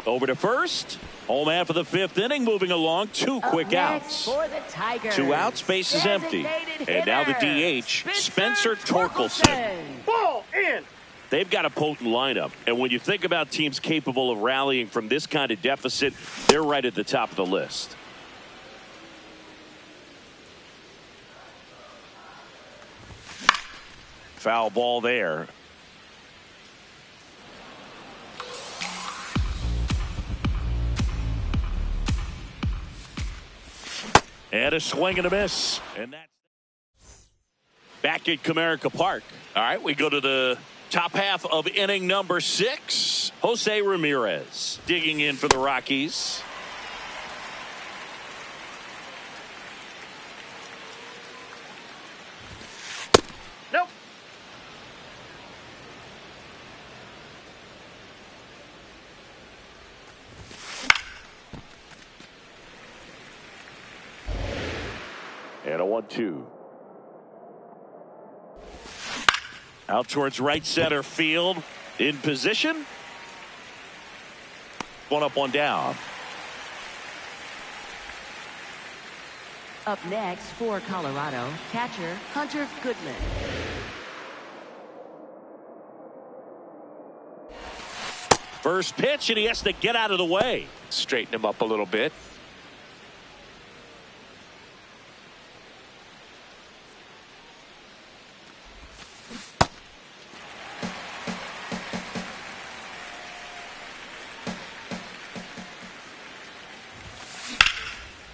Speaker 1: Over to first. Home half of the fifth inning, moving along. Two quick outs.
Speaker 2: For the Tigers,
Speaker 1: 2 outs, base is empty.
Speaker 2: designated
Speaker 1: And now the
Speaker 2: hitter,
Speaker 1: DH, Spencer Torkelson.
Speaker 4: Ball in.
Speaker 1: They've got a potent lineup. And when you think about teams capable of rallying from this kind of deficit, they're right at the top of the list. Foul ball there. And a swing and a miss. And that's back at Comerica Park. All right, we go to the top half of inning number 6. Jose Ramirez digging in for the Rockies.
Speaker 4: Nope.
Speaker 1: And a 1-2. Out towards right center field. In position. One up, one down.
Speaker 2: Up next for Colorado, catcher Hunter Goodman.
Speaker 1: First pitch, and he has to get out of the way.
Speaker 3: Straighten him up a little bit.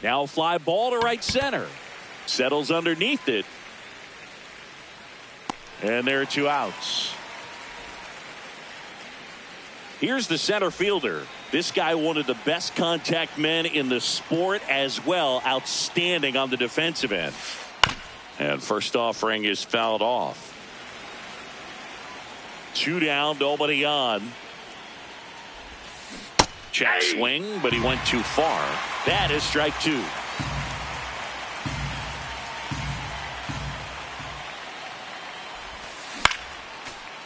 Speaker 1: Now a fly ball to right center. Settles underneath it. And there are 2 outs. Here's the center fielder. This guy, one of the best contact men in the sport as well. Outstanding on the defensive end. And first offering is fouled off. 2 down, nobody on. Check swing, but he went too far. That is strike 2.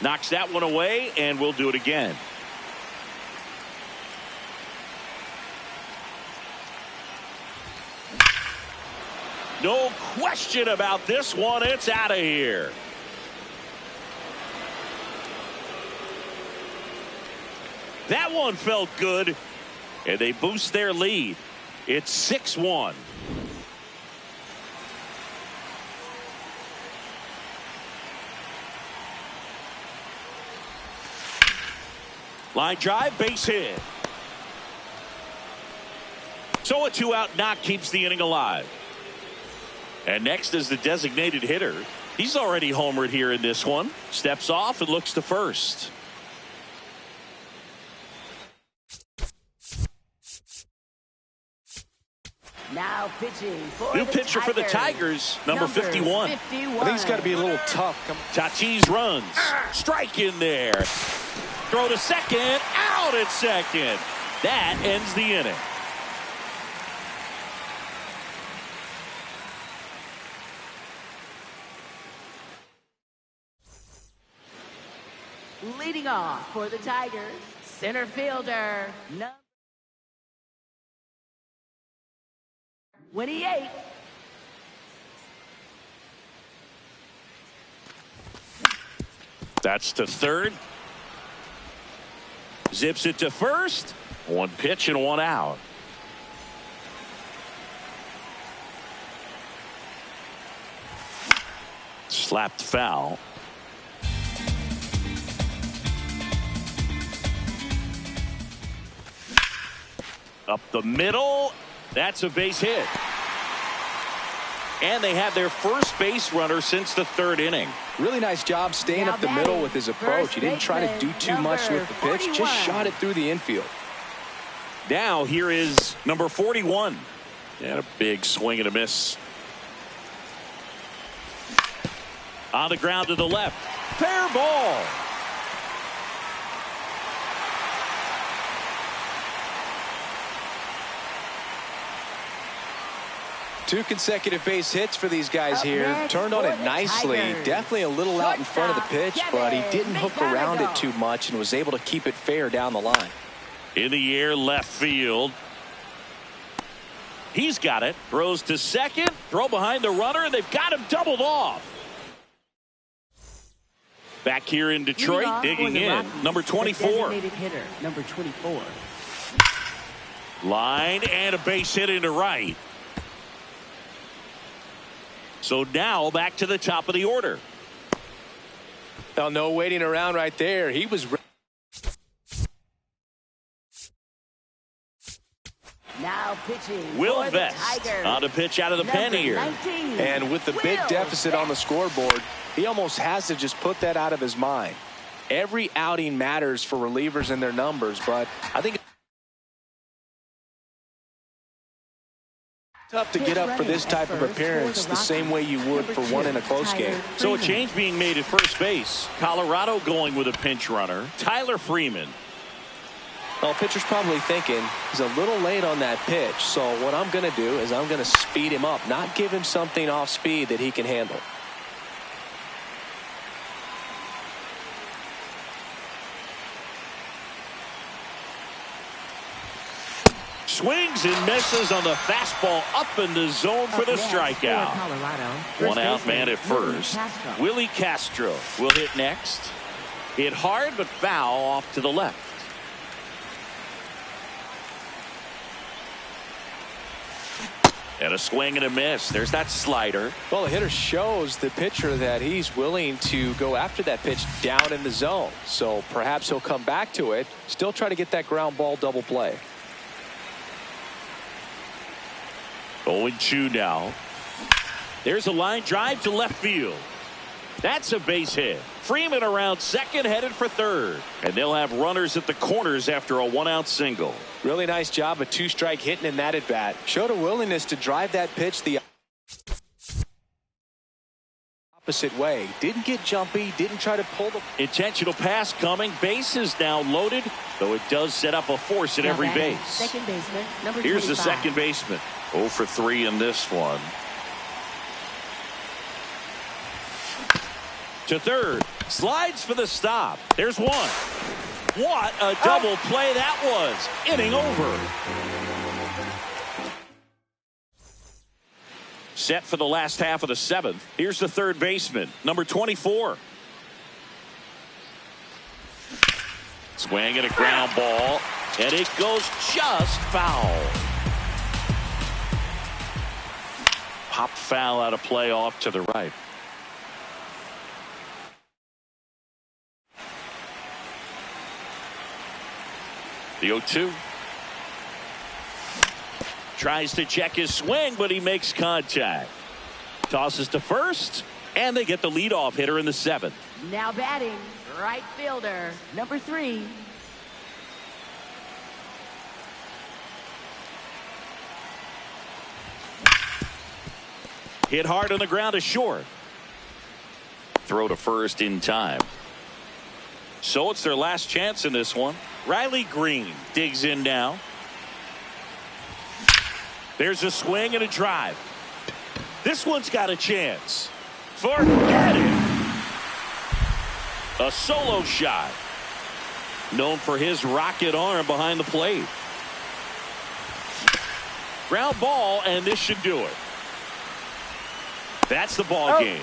Speaker 1: Knocks that one away, and we'll do it again. No question about this one. It's out of here. That one felt good, and they boost their lead. It's 6-1. Line drive, base hit. So a 2-out knock keeps the inning alive. And next is the designated hitter. He's already homered here in this one. Steps off and looks to first.
Speaker 2: Now pitching for
Speaker 1: New
Speaker 2: the
Speaker 1: pitcher for the Tigers, number 51.
Speaker 3: I think it's got to be a little tough.
Speaker 1: Tatis runs. Strike in there. Throw to second. Out at second. That ends the inning.
Speaker 2: Leading off for the Tigers, center fielder, number 28.
Speaker 1: That's to third. Zips it to first. 1 pitch and 1 out. Slapped foul. Up the middle. That's a base hit. And they have their first base runner since the 3rd inning.
Speaker 3: Really nice job staying up the middle with his approach. He didn't try to do too much with the pitch. Just shot it through the infield.
Speaker 1: Now here is number 41. And a big swing and a miss. On the ground to the left. Fair ball.
Speaker 3: Two consecutive base hits for these guys here. Turned on it nicely. Definitely a little out in front of the pitch, but he didn't hook around it too much and was able to keep it fair down the line.
Speaker 1: In the air, left field. He's got it. Throws to second. Throw behind the runner, and they've got him doubled off. Back here in Detroit, digging in, number 24.
Speaker 2: Designated hitter, number 24.
Speaker 1: Line and a base hit into right. So now back to the top of the order.
Speaker 3: Now, no waiting around right there. He was.
Speaker 2: Now pitching.
Speaker 1: Will
Speaker 2: for
Speaker 1: Vest
Speaker 2: the Tigers.
Speaker 1: on the pitch out of the pen here.
Speaker 2: 19,
Speaker 3: And with the big
Speaker 2: Will
Speaker 3: deficit on the
Speaker 2: Vest.
Speaker 3: scoreboard, he almost has to just put that out of his mind. Every outing matters for relievers and their numbers, but I think it's tough to get up for this type of appearance the same way you would for one in a close game.
Speaker 1: So a change being made at first base. Colorado going with a pinch runner. Tyler Freeman.
Speaker 3: Well, pitcher's probably thinking he's a little late on that pitch, so what I'm going to do is I'm going to speed him up, not give him something off speed that he can handle.
Speaker 1: Swings and misses on the fastball up in the zone for the strikeout. One out man at first. Willie Castro will hit next. Hit hard but foul off to the left. And a swing and a miss. There's that slider.
Speaker 3: Well, the hitter shows the pitcher that he's willing to go after that pitch down in the zone. So perhaps he'll come back to it, still try to get that ground ball double play.
Speaker 1: 0-2 now. There's a line drive to left field. That's a base hit. Freeman around second, headed for third. And they'll have runners at the corners after a one-out single.
Speaker 3: Really nice job of two-strike hitting in that at-bat. Showed a willingness to drive that pitch the opposite way. Didn't get jumpy, didn't try to pull the
Speaker 1: intentional pass coming. Base is now loaded, though it does set up a force at every base.
Speaker 2: Second baseman, number
Speaker 1: Here's
Speaker 2: 25.
Speaker 1: the second baseman. 0 for 3 in this one. To third. Slides for the stop. There's one. What a double play that was. Inning over. Set for the last half of the seventh. Here's the third baseman, number 24. Swing and a ground ball. And it goes just foul. Pop foul out of play off to the right. The 0-2. Tries to check his swing, but he makes contact. Tosses to first, and they get the leadoff hitter in the seventh.
Speaker 2: Now batting, right fielder, number 3.
Speaker 1: Hit hard on the ground to short. Throw to first in time. So it's their last chance in this one. Riley Green digs in now. There's a swing and a drive. This one's got a chance. Forget it. A solo shot. Known for his rocket arm behind the plate. Ground ball, and this should do it. That's the ball game.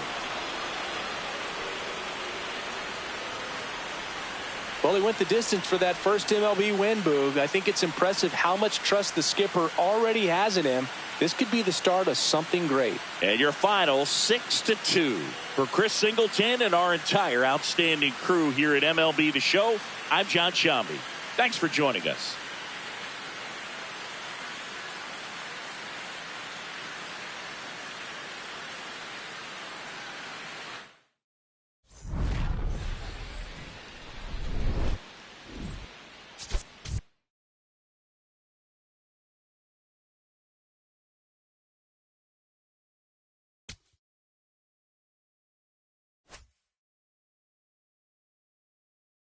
Speaker 3: Well, he went the distance for that first MLB win, Boog. I think it's impressive how much trust the skipper already has in him. This could be the start of something great.
Speaker 1: And your final 6-2. For Chris Singleton and our entire outstanding crew here at MLB The Show, I'm John Shambi. Thanks for joining us.